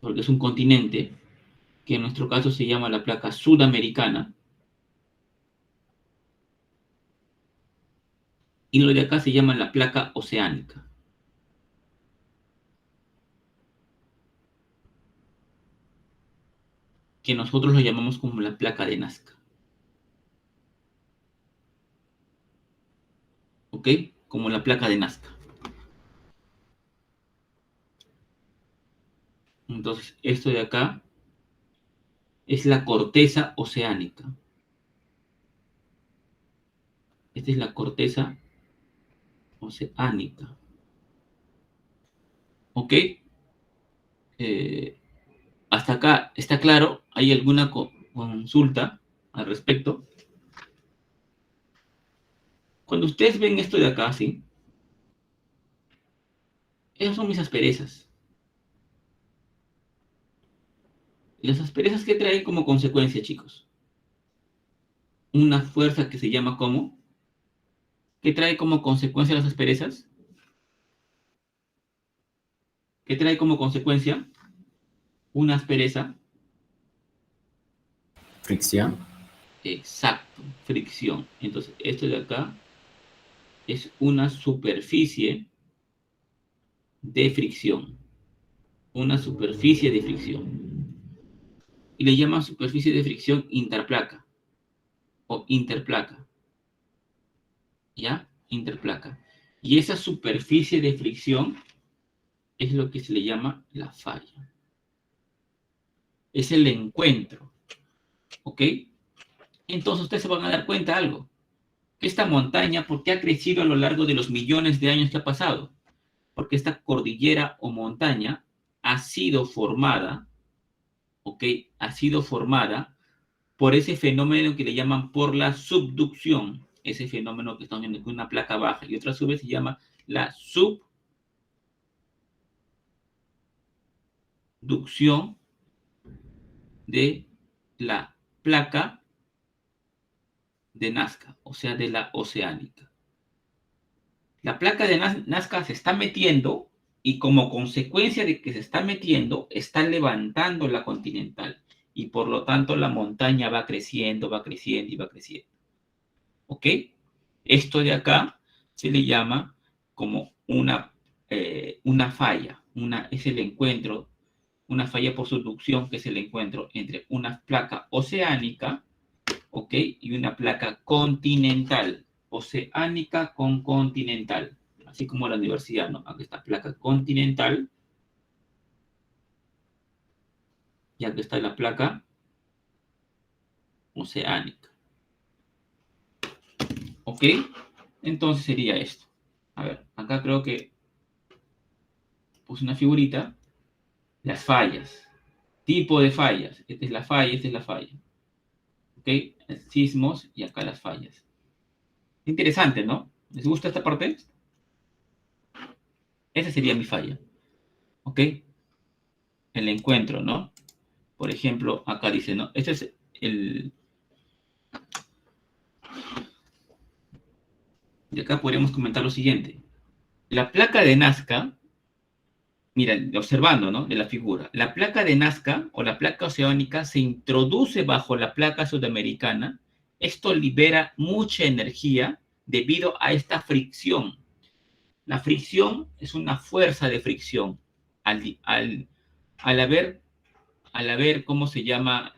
porque es un continente, que en nuestro caso se llama la placa sudamericana, y lo de acá se llama la placa oceánica. que nosotros lo llamamos como la placa de Nazca. ¿Ok? Como la placa de Nazca. Entonces, esto de acá es la corteza oceánica. Esta es la corteza oceánica. ¿Ok? Hasta acá está claro. ¿Hay alguna consulta al respecto? Cuando ustedes ven esto de acá, ¿sí? Esas son mis asperezas. Las asperezas que traen como consecuencia, chicos. Una fuerza que se llama ¿cómo? ¿Qué trae como consecuencia las asperezas? ¿Qué trae como consecuencia una aspereza? Fricción. Exacto, fricción. Entonces, esto de acá es una superficie de fricción. Una superficie de fricción. Y le llaman superficie de fricción interplaca o interplaca. ¿Ya? Interplaca. Y esa superficie de fricción es lo que se le llama la falla. Es el encuentro. ¿Ok? Entonces ustedes se van a dar cuenta de algo. Que esta montaña, ¿por qué ha crecido a lo largo de los millones de años que ha pasado? Porque esta cordillera o montaña ha sido formada, ¿ok? Ha sido formada por ese fenómeno que le llaman por la subducción. Ese fenómeno que están viendo con una placa baja y otra a su vez se llama la subducción de la placa de Nazca, o sea, de la oceánica. La placa de Nazca se está metiendo y como consecuencia de que se está metiendo, está levantando la continental y por lo tanto la montaña va creciendo y va creciendo. ¿Ok? Esto de acá se le llama como una falla, es el encuentro, una falla por subducción, que es el encuentro entre una placa oceánica, ¿ok? Y una placa continental, oceánica con continental, así como la universidad, ¿no? Aquí está placa continental, y aquí está la placa oceánica. ¿Ok? Entonces sería esto. A ver, acá creo que puse una figurita. Las fallas. Tipo de fallas. Esta es la falla, esta es la falla. ¿Ok? Sismos y acá las fallas. Interesante, ¿no? ¿Les gusta esta parte? Esa sería mi falla. ¿Ok? El encuentro, ¿no? Por ejemplo, acá dice, ¿no? Este es el... Y acá podríamos comentar lo siguiente. La placa de Nazca, mira, observando, ¿no? De la figura. La placa de Nazca o la placa oceánica se introduce bajo la placa sudamericana. Esto libera mucha energía debido a esta fricción. La fricción es una fuerza de fricción. Al haber, ¿cómo se llama?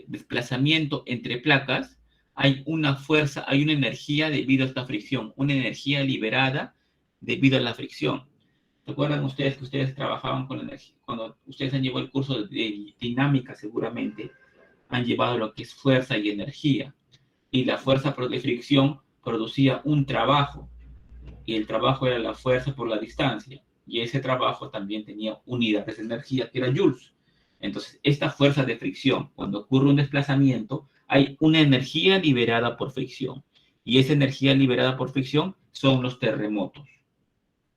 Desplazamiento entre placas, hay una fuerza, hay una energía debido a esta fricción, una energía liberada debido a la fricción. ¿Recuerdan ustedes que ustedes trabajaban con la energía? Cuando ustedes han llevado el curso de dinámica, seguramente, han llevado lo que es fuerza y energía. Y la fuerza de fricción producía un trabajo. Y el trabajo era la fuerza por la distancia. Y ese trabajo también tenía unidades de energía, que era joules. Entonces, esta fuerza de fricción, cuando ocurre un desplazamiento, hay una energía liberada por fricción. Y esa energía liberada por fricción son los terremotos.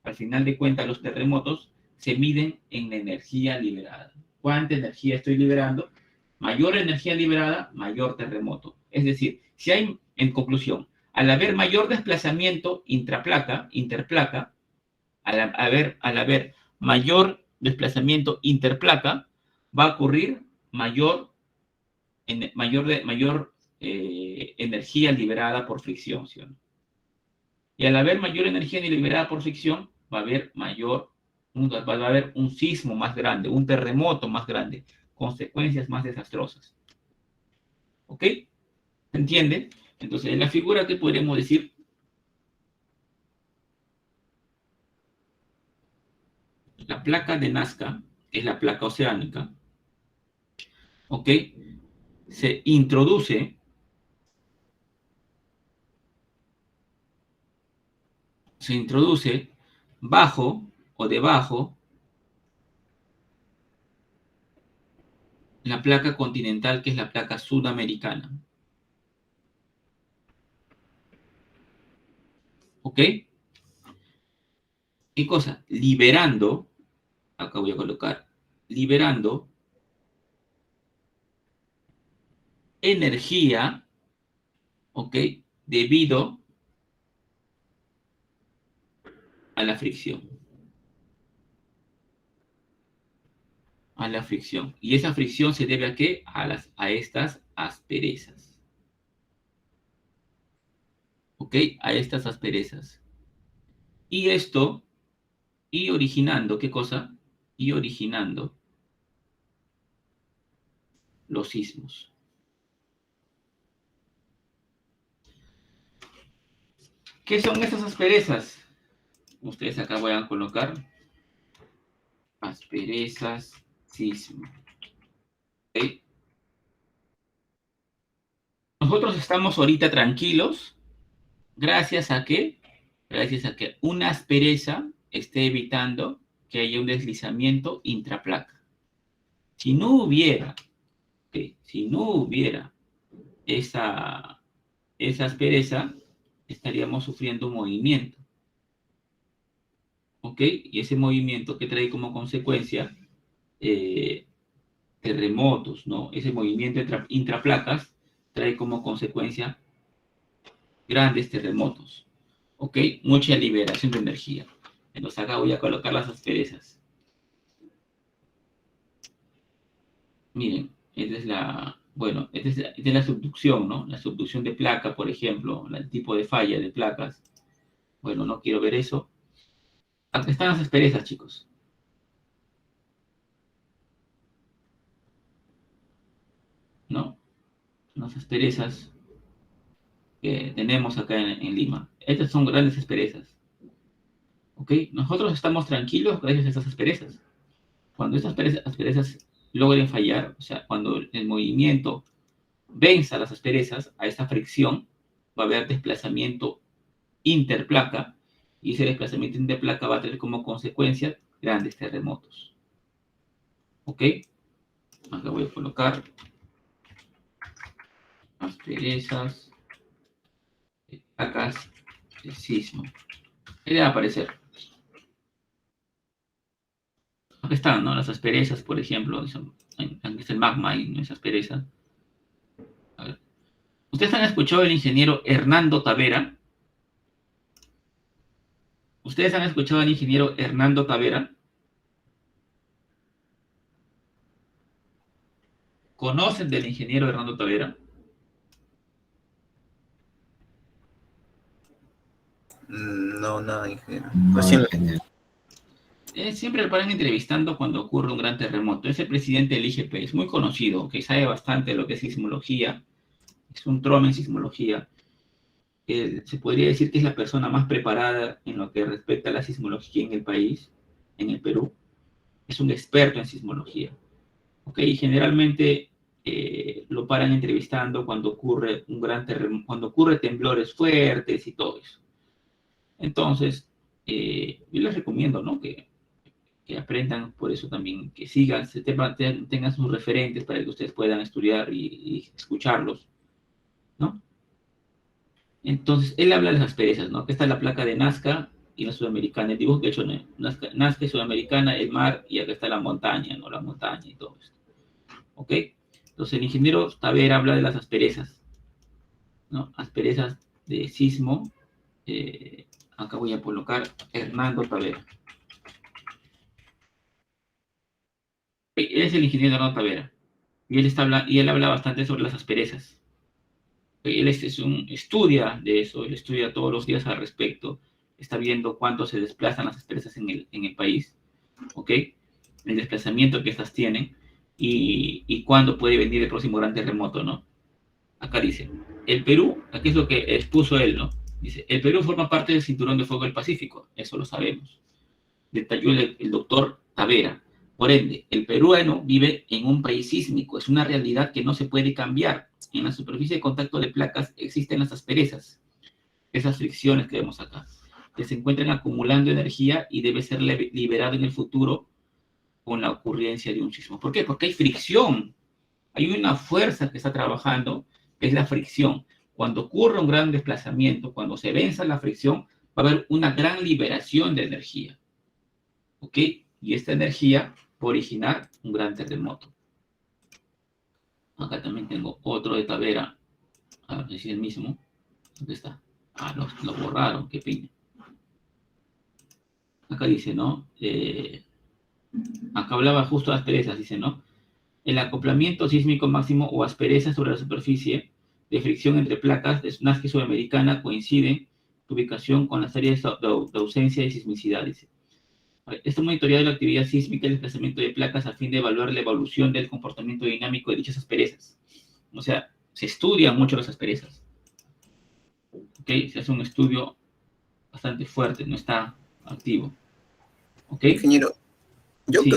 Al final de cuentas, los terremotos se miden en la energía liberada. ¿Cuánta energía estoy liberando? Mayor energía liberada, mayor terremoto. Es decir, si hay, en conclusión, al haber mayor desplazamiento interplaca, al haber mayor desplazamiento interplaca, va a ocurrir mayor energía liberada por fricción, ¿sí? Y al haber mayor energía liberada por fricción, va a haber un sismo más grande, un terremoto más grande, consecuencias más desastrosas. ¿Ok? ¿Se entiende? Entonces, en la figura, ¿qué podríamos decir? La placa de Nazca es la placa oceánica. ¿Ok? Se introduce bajo o debajo la placa continental, que es la placa sudamericana. ¿Ok? ¿Qué cosa? Liberando, acá voy a colocar, liberando energía, ¿ok? Debido a la fricción. A la fricción. ¿Y esa fricción se debe a qué? A estas asperezas. ¿Ok? A estas asperezas. Y esto, y originando, ¿qué cosa? Y originando los sismos. ¿Qué son esas asperezas? Ustedes acá voy a colocar asperezas, sismo. ¿Okay? Nosotros estamos ahorita tranquilos gracias a que una aspereza esté evitando que haya un deslizamiento intraplaca. Si no hubiera esa aspereza, estaríamos sufriendo un movimiento. ¿Ok? Y ese movimiento que trae como consecuencia terremotos, ¿no? Ese movimiento intraplacas trae como consecuencia grandes terremotos. ¿Ok? Mucha liberación de energía. Entonces acá voy a colocar las asperezas. Miren, esta es la subducción, ¿no? La subducción de placa, por ejemplo, el tipo de falla de placas. Bueno, no quiero ver eso. Acá están las asperezas, chicos. ¿No? Las asperezas que tenemos acá en Lima. Estas son grandes asperezas. ¿Ok? Nosotros estamos tranquilos gracias a estas asperezas. Cuando estas asperezas logren fallar, o sea, cuando el movimiento venza las asperezas, a esta fricción, va a haber desplazamiento interplaca, y ese desplazamiento interplaca va a tener como consecuencia grandes terremotos. ¿Ok? Acá voy a colocar asperezas, placas de sismo. ¿Qué le va a aparecer? Aquí están, ¿no? Las asperezas, por ejemplo. Aquí está el magma y esa aspereza. A ver. ¿Ustedes han escuchado al ingeniero Hernando Tavera? ¿Ustedes han escuchado al ingeniero Hernando Tavera? ¿Conocen del ingeniero Hernando Tavera? No, nada, ingeniero. Siempre lo paran entrevistando cuando ocurre un gran terremoto. Es el presidente del IGP, es muy conocido, que sabe bastante de lo que es sismología. Es un trome en sismología. Se podría decir que es la persona más preparada en lo que respecta a la sismología en el país, en el Perú. Es un experto en sismología. ¿Ok? Y generalmente lo paran entrevistando cuando ocurre un gran terremoto, cuando ocurre temblores fuertes y todo eso. Entonces, yo les recomiendo, ¿no? Que aprendan por eso también, que sigan, tengan sus referentes para que ustedes puedan estudiar y escucharlos, ¿no? Entonces, él habla de las asperezas, ¿no? Que está la placa de Nazca y la sudamericana. El dibujo que he hecho, ¿no? Nazca y sudamericana, el mar, y acá está la montaña, ¿no? La montaña y todo esto. ¿Ok? Entonces, el ingeniero Tavera habla de las asperezas, ¿no? Asperezas de sismo. Acá voy a colocar Hernando Tavera. Él es el ingeniero Hernando Tavera. Y él habla bastante sobre las asperezas. Él estudia de eso, él estudia todos los días al respecto, está viendo cuánto se desplazan las asperezas en el país, ¿ok? El desplazamiento que estas tienen y cuándo puede venir el próximo gran terremoto, ¿no? Acá dice, el Perú, aquí es lo que expuso él, ¿no? Dice, el Perú forma parte del Cinturón de Fuego del Pacífico, eso lo sabemos. Detalló el doctor Tavera. Por ende, el peruano vive en un país sísmico, es una realidad que no se puede cambiar. En la superficie de contacto de placas existen las asperezas, esas fricciones que vemos acá, que se encuentran acumulando energía y debe ser liberado en el futuro con la ocurrencia de un sismo. ¿Por qué? Porque hay fricción, hay una fuerza que está trabajando, que es la fricción. Cuando ocurre un gran desplazamiento, cuando se venza la fricción, va a haber una gran liberación de energía. ¿Ok? Y esta energía va a originar un gran terremoto. Acá también tengo otro de Tavera. A ver si es el mismo. ¿Dónde está? Ah, lo borraron, qué pena. Acá dice, ¿no? Acá hablaba justo de asperezas, dice, ¿no? El acoplamiento sísmico máximo o aspereza sobre la superficie de fricción entre placas de Nazca sudamericana coincide su ubicación con las áreas de ausencia de sismicidad, dice. Este monitoreo de la actividad sísmica y el desplazamiento de placas a fin de evaluar la evolución del comportamiento dinámico de dichas asperezas. O sea, se estudian mucho las asperezas. ¿Ok? Se hace un estudio bastante fuerte, no está activo. ¿Ok? Ingeniero, yo Sí.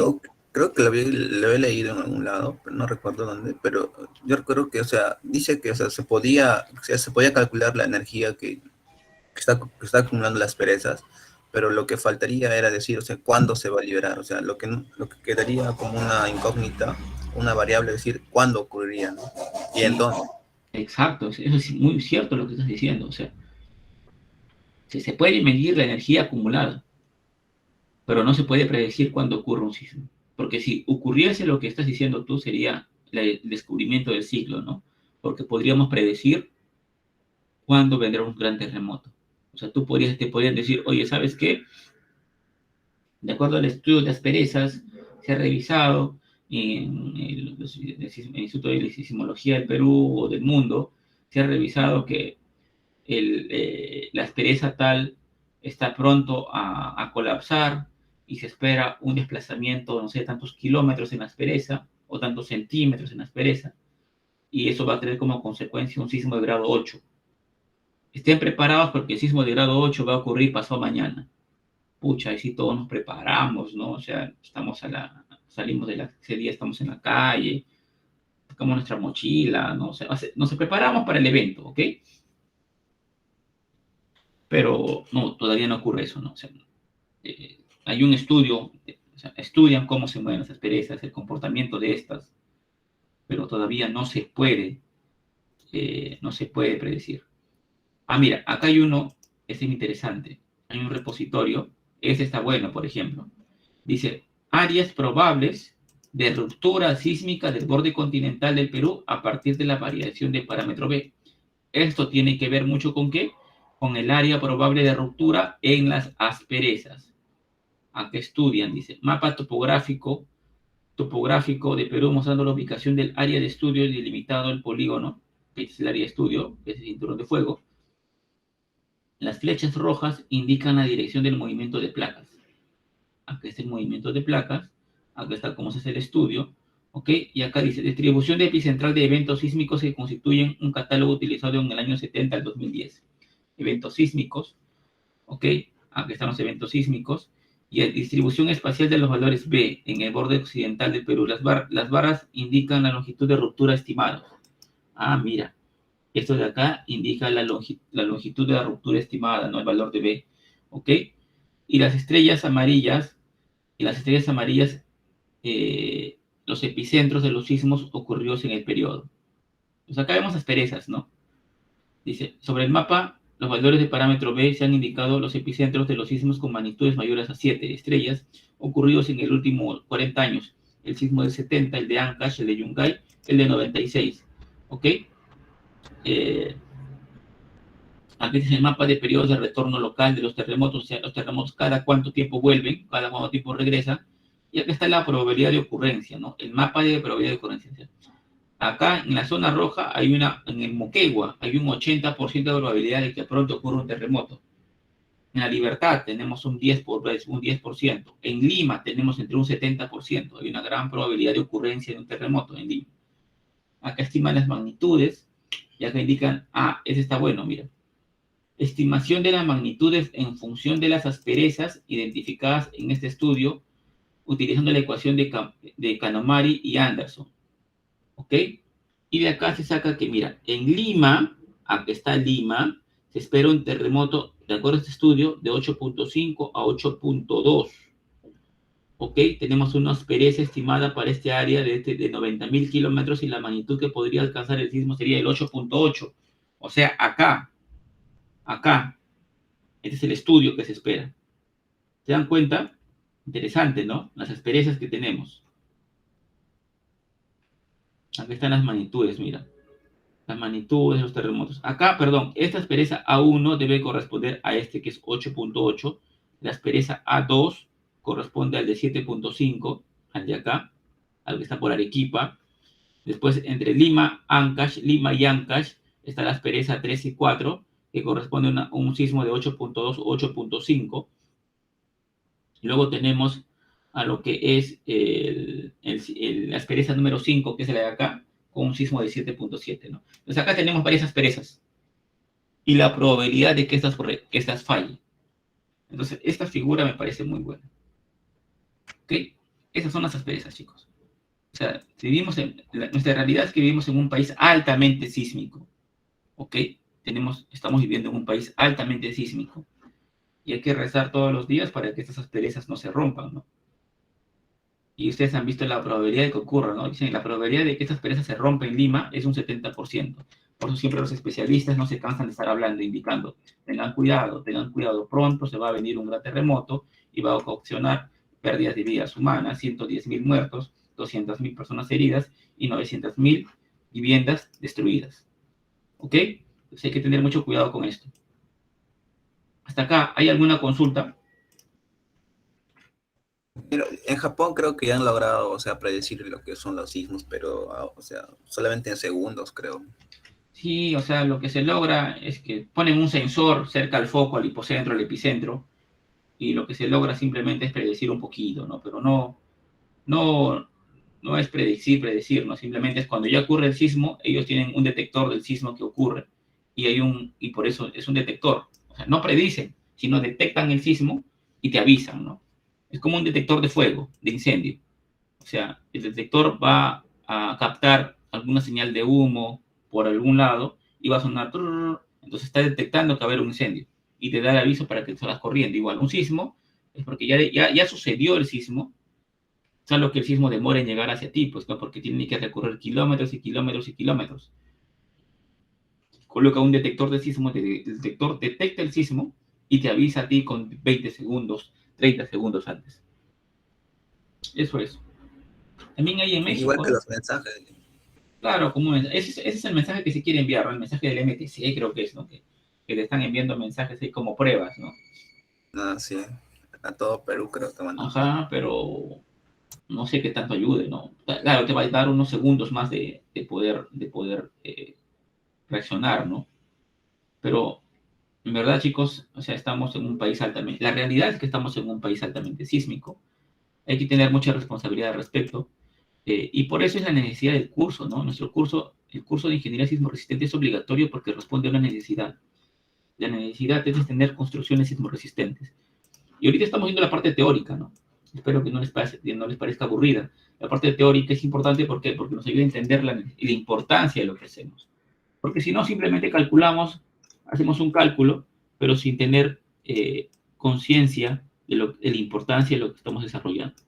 creo que lo había leído en algún lado, pero no recuerdo dónde, pero yo recuerdo que, o sea, dice que, o sea, se podía calcular la energía que está acumulando las perezas, pero lo que faltaría era decir, o sea, cuándo se va a liberar, o sea, lo que quedaría como una incógnita, una variable, decir cuándo ocurriría, ¿no? Y Sí. en dónde. Exacto, eso es muy cierto lo que estás diciendo. O sea, se puede medir la energía acumulada, pero no se puede predecir cuándo ocurre un sismo. Porque si ocurriese lo que estás diciendo tú, sería el descubrimiento del siglo, ¿no? Porque podríamos predecir cuándo vendrá un gran terremoto. O sea, te podrían decir, oye, ¿sabes qué? De acuerdo al estudio de asperezas, se ha revisado en el Instituto de Sismología del Perú o del mundo, se ha revisado que la aspereza tal está pronto a colapsar y se espera un desplazamiento, no sé, tantos kilómetros en la aspereza o tantos centímetros en la aspereza, y eso va a tener como consecuencia un sismo de grado 8. Estén preparados porque el sismo de grado 8 va a ocurrir pasado mañana. Pucha, y si todos nos preparamos, ¿no? O sea, salimos ese día, estamos en la calle, sacamos nuestra mochila, ¿no? O sea, nos preparamos para el evento, ¿ok? Pero no, todavía no ocurre eso, ¿no? O sea, hay un estudio, o sea, estudian cómo se mueven las asperezas, el comportamiento de estas, pero todavía no se puede predecir. Ah, mira, acá hay uno, este es interesante, hay un repositorio, este está bueno, por ejemplo, dice, áreas probables de ruptura sísmica del borde continental del Perú a partir de la variación del parámetro B. Esto tiene que ver mucho con ¿qué? Con el área probable de ruptura en las asperezas. Aquí estudian, dice, mapa topográfico de Perú mostrando la ubicación del área de estudio y delimitado el polígono, que es el área de estudio, que es el cinturón de fuego. Las flechas rojas indican la dirección del movimiento de placas. Aquí está el movimiento de placas, acá está cómo se hace el estudio, ¿ok? Y acá dice, distribución de epicentral de eventos sísmicos que constituyen un catálogo utilizado en el año 70 al 2010. Eventos sísmicos, ¿ok? Aquí están los eventos sísmicos. Y la distribución espacial de los valores B en el borde occidental del Perú. Las barras indican la longitud de ruptura estimada. Ah, mira. Esto de acá indica la longitud de la ruptura estimada, ¿no? El valor de B, ¿ok? Y las estrellas amarillas, los epicentros de los sismos ocurridos en el periodo. Pues acá vemos asperezas, ¿no? Dice, sobre el mapa, los valores de parámetro B se han indicado los epicentros de los sismos con magnitudes mayores a 7 estrellas ocurridos en el último 40 años. El sismo del 70, el de Ancash, el de Yungay, el de 96, ¿ok? Aquí dice el mapa de periodos de retorno local de los terremotos, o sea, los terremotos cada cuánto tiempo vuelven, cada cuánto tiempo regresan, y acá está la probabilidad de ocurrencia, ¿no? El mapa de probabilidad de ocurrencia. Acá en la zona roja en el Moquegua, hay un 80% de probabilidad de que pronto ocurra un terremoto. En La Libertad tenemos un 10%. En Lima tenemos entre un 70%. Hay una gran probabilidad de ocurrencia de un terremoto en Lima. Acá estiman las magnitudes Y acá indican, ese está bueno, mira. Estimación de las magnitudes en función de las asperezas identificadas en este estudio utilizando la ecuación de Canomari y Anderson. ¿Ok? Y de acá se saca que, mira, en Lima, acá está Lima, se espera un terremoto, de acuerdo a este estudio, de 8.5 a 8.2. ¿Ok? Tenemos una aspereza estimada para este área de 90.000 kilómetros y la magnitud que podría alcanzar el sismo sería el 8.8. O sea, acá. Este es el estudio que se espera. ¿Se dan cuenta? Interesante, ¿no? Las asperezas que tenemos. Aquí están las magnitudes, mira. Las magnitudes de los terremotos. Acá, perdón, esta aspereza A1 debe corresponder a este que es 8.8. La aspereza A2 corresponde al de 7.5, al de acá, al que está por Arequipa. Después, entre Lima y Ancash, está la aspereza 3 y 4, que corresponde a un sismo de 8.2 o 8.5. Y luego tenemos a lo que es la aspereza número 5, que es la de acá, con un sismo de 7.7, ¿no? Entonces acá tenemos varias asperezas y la probabilidad de que estas fallen. Entonces esta figura me parece muy buena. ¿Ok? Esas son las asperezas, chicos. O sea, nuestra realidad es que vivimos en un país altamente sísmico. ¿Ok? Estamos viviendo en un país altamente sísmico. Y hay que rezar todos los días para que estas asperezas no se rompan, ¿no? Y ustedes han visto la probabilidad de que ocurra, ¿no? Dicen, la probabilidad de que esta aspereza se rompa en Lima es un 70%. Por eso siempre los especialistas no se cansan de estar hablando, indicando, tengan cuidado, pronto se va a venir un gran terremoto y va a ocasionar pérdidas de vidas humanas, 110.000 muertos, 200.000 personas heridas y 900.000 viviendas destruidas. ¿Ok? Entonces hay que tener mucho cuidado con esto. Hasta acá, ¿hay alguna consulta? Pero en Japón creo que ya han logrado, o sea, predecir lo que son los sismos, pero, o sea, solamente en segundos, creo. Sí, o sea, lo que se logra es que ponen un sensor cerca al foco, al hipocentro, al epicentro, y lo que se logra simplemente es predecir un poquito, ¿no? Pero no es predecir, ¿no? Simplemente es cuando ya ocurre el sismo, ellos tienen un detector del sismo que ocurre, y por eso es un detector. O sea, no predicen, sino detectan el sismo y te avisan, ¿no? Es como un detector de fuego, de incendio. O sea, el detector va a captar alguna señal de humo por algún lado y va a sonar, entonces está detectando que va a haber un incendio y te da el aviso para que salgas corriendo. Igual, un sismo es porque ya sucedió el sismo, solo que el sismo demora en llegar hacia ti, pues no, porque tiene que recorrer kilómetros y kilómetros y kilómetros. Coloca un detector de sismo, el detector detecta el sismo y te avisa a ti con 20 segundos, 30 segundos antes. Eso es. También hay en México. Igual que los mensajes. Claro, ese es el mensaje que se quiere enviar, ¿no? El mensaje del MTC, creo que es, ¿no? Que le están enviando mensajes ahí como pruebas, ¿no? Ah, sí. A todo Perú creo que mandan. Ajá, pero no sé qué tanto ayude, ¿no? Claro, te va a dar unos segundos más de poder reaccionar, ¿no? Pero en verdad, chicos, o sea, estamos en un país altamente... La realidad es que estamos en un país altamente sísmico. Hay que tener mucha responsabilidad al respecto. Y por eso es la necesidad del curso, ¿no? El curso de Ingeniería Sismo Resistente es obligatorio porque responde a una necesidad. La necesidad es tener construcciones sismoresistentes. Y ahorita estamos viendo la parte teórica, ¿no? Espero que no les parezca aburrida. La parte teórica es importante porque nos ayuda a entender la importancia de lo que hacemos. Porque si no, simplemente hacemos un cálculo, pero sin tener conciencia de la importancia de lo que estamos desarrollando.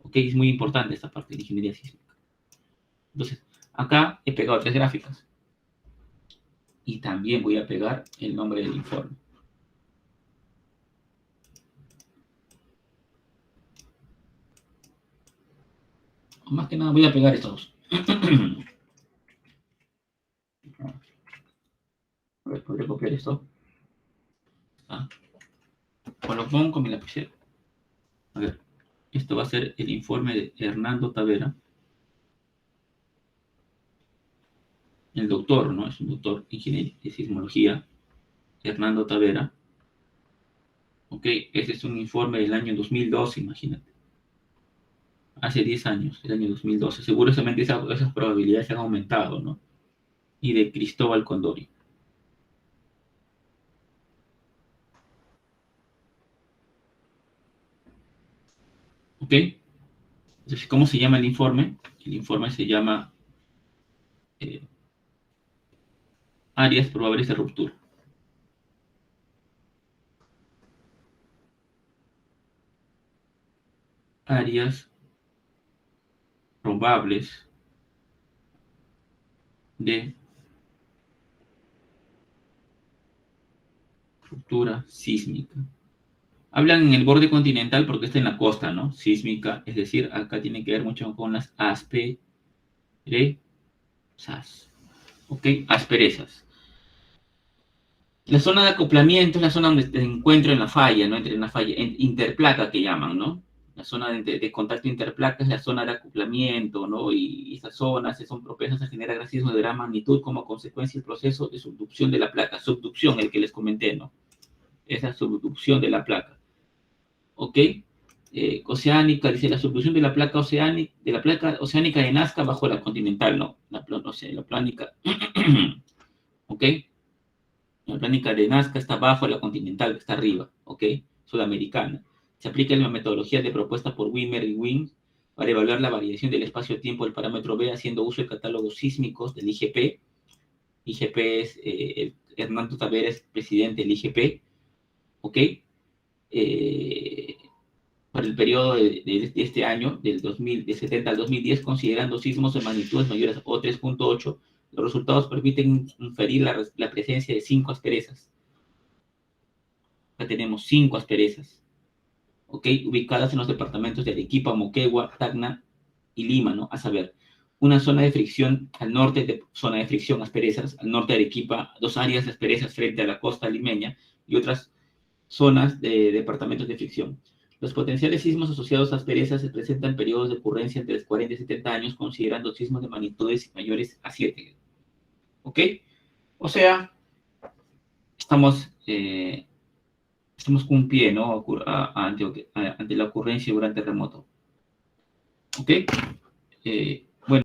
¿Ok? Es muy importante esta parte de ingeniería sísmica. Entonces, acá he pegado 3 gráficas. Y también voy a pegar el nombre del informe. Más que nada voy a pegar estos dos. A ver, podría copiar esto. O lo pongo con mi lapicero. A ver, esto va a ser el informe de Hernando Tavera. El doctor, ¿no? Es un doctor ingeniería de sismología. Hernando Tavera. Ok, este es un informe del año 2012, imagínate. Hace 10 años, el año 2012. Seguramente esas probabilidades se han aumentado, ¿no? y de Cristóbal Condori. ¿Ok? Entonces, ¿cómo se llama el informe? El informe se llama áreas probables de ruptura. Áreas probables de ruptura sísmica. Hablan en el borde continental porque está en la costa, ¿no? Sísmica, es decir, acá tiene que ver mucho con las asperezas. ¿Ok? Asperezas. La zona de acoplamiento es la zona donde se encuentra en la falla, ¿no? Entre una falla, interplaca que llaman, ¿no? La zona de contacto interplaca es la zona de acoplamiento, ¿no? Y estas zonas son propensas a generar sismos de gran magnitud como consecuencia del proceso de subducción de la placa. Subducción, el que les comenté, ¿no? Esa subducción de la placa. ¿Ok? Oceánica, dice la subducción de la placa oceánica de Nazca bajo la continental, ¿no? La plánica. ¿Ok? La plánica de Nazca está abajo, la continental que está arriba, ¿ok? Sudamericana. Se aplica la metodología de propuesta por Wimmer y Wing para evaluar la variación del espacio-tiempo del parámetro B haciendo uso de catálogos sísmicos del IGP. IGP es Hernando Taveras, presidente del IGP, ¿ok? Para el periodo de este año, del 70 al 2010, considerando sismos de magnitudes mayores o 3.8, los resultados permiten inferir la presencia de 5 asperezas. Acá tenemos 5 asperezas, ¿ok? Ubicadas en los departamentos de Arequipa, Moquegua, Tacna y Lima, ¿no? A saber, una zona de fricción al norte de zona de fricción asperezas, al norte de Arequipa, 2 áreas de asperezas frente a la costa limeña y otras zonas de departamentos de fricción. Los potenciales sismos asociados a asperezas se presentan en periodos de ocurrencia entre los 40 y 70 años, considerando sismos de magnitudes mayores a 7. ¿Ok? O sea, estamos con un pie, ¿no? Ante la ocurrencia de un gran terremoto. ¿Ok?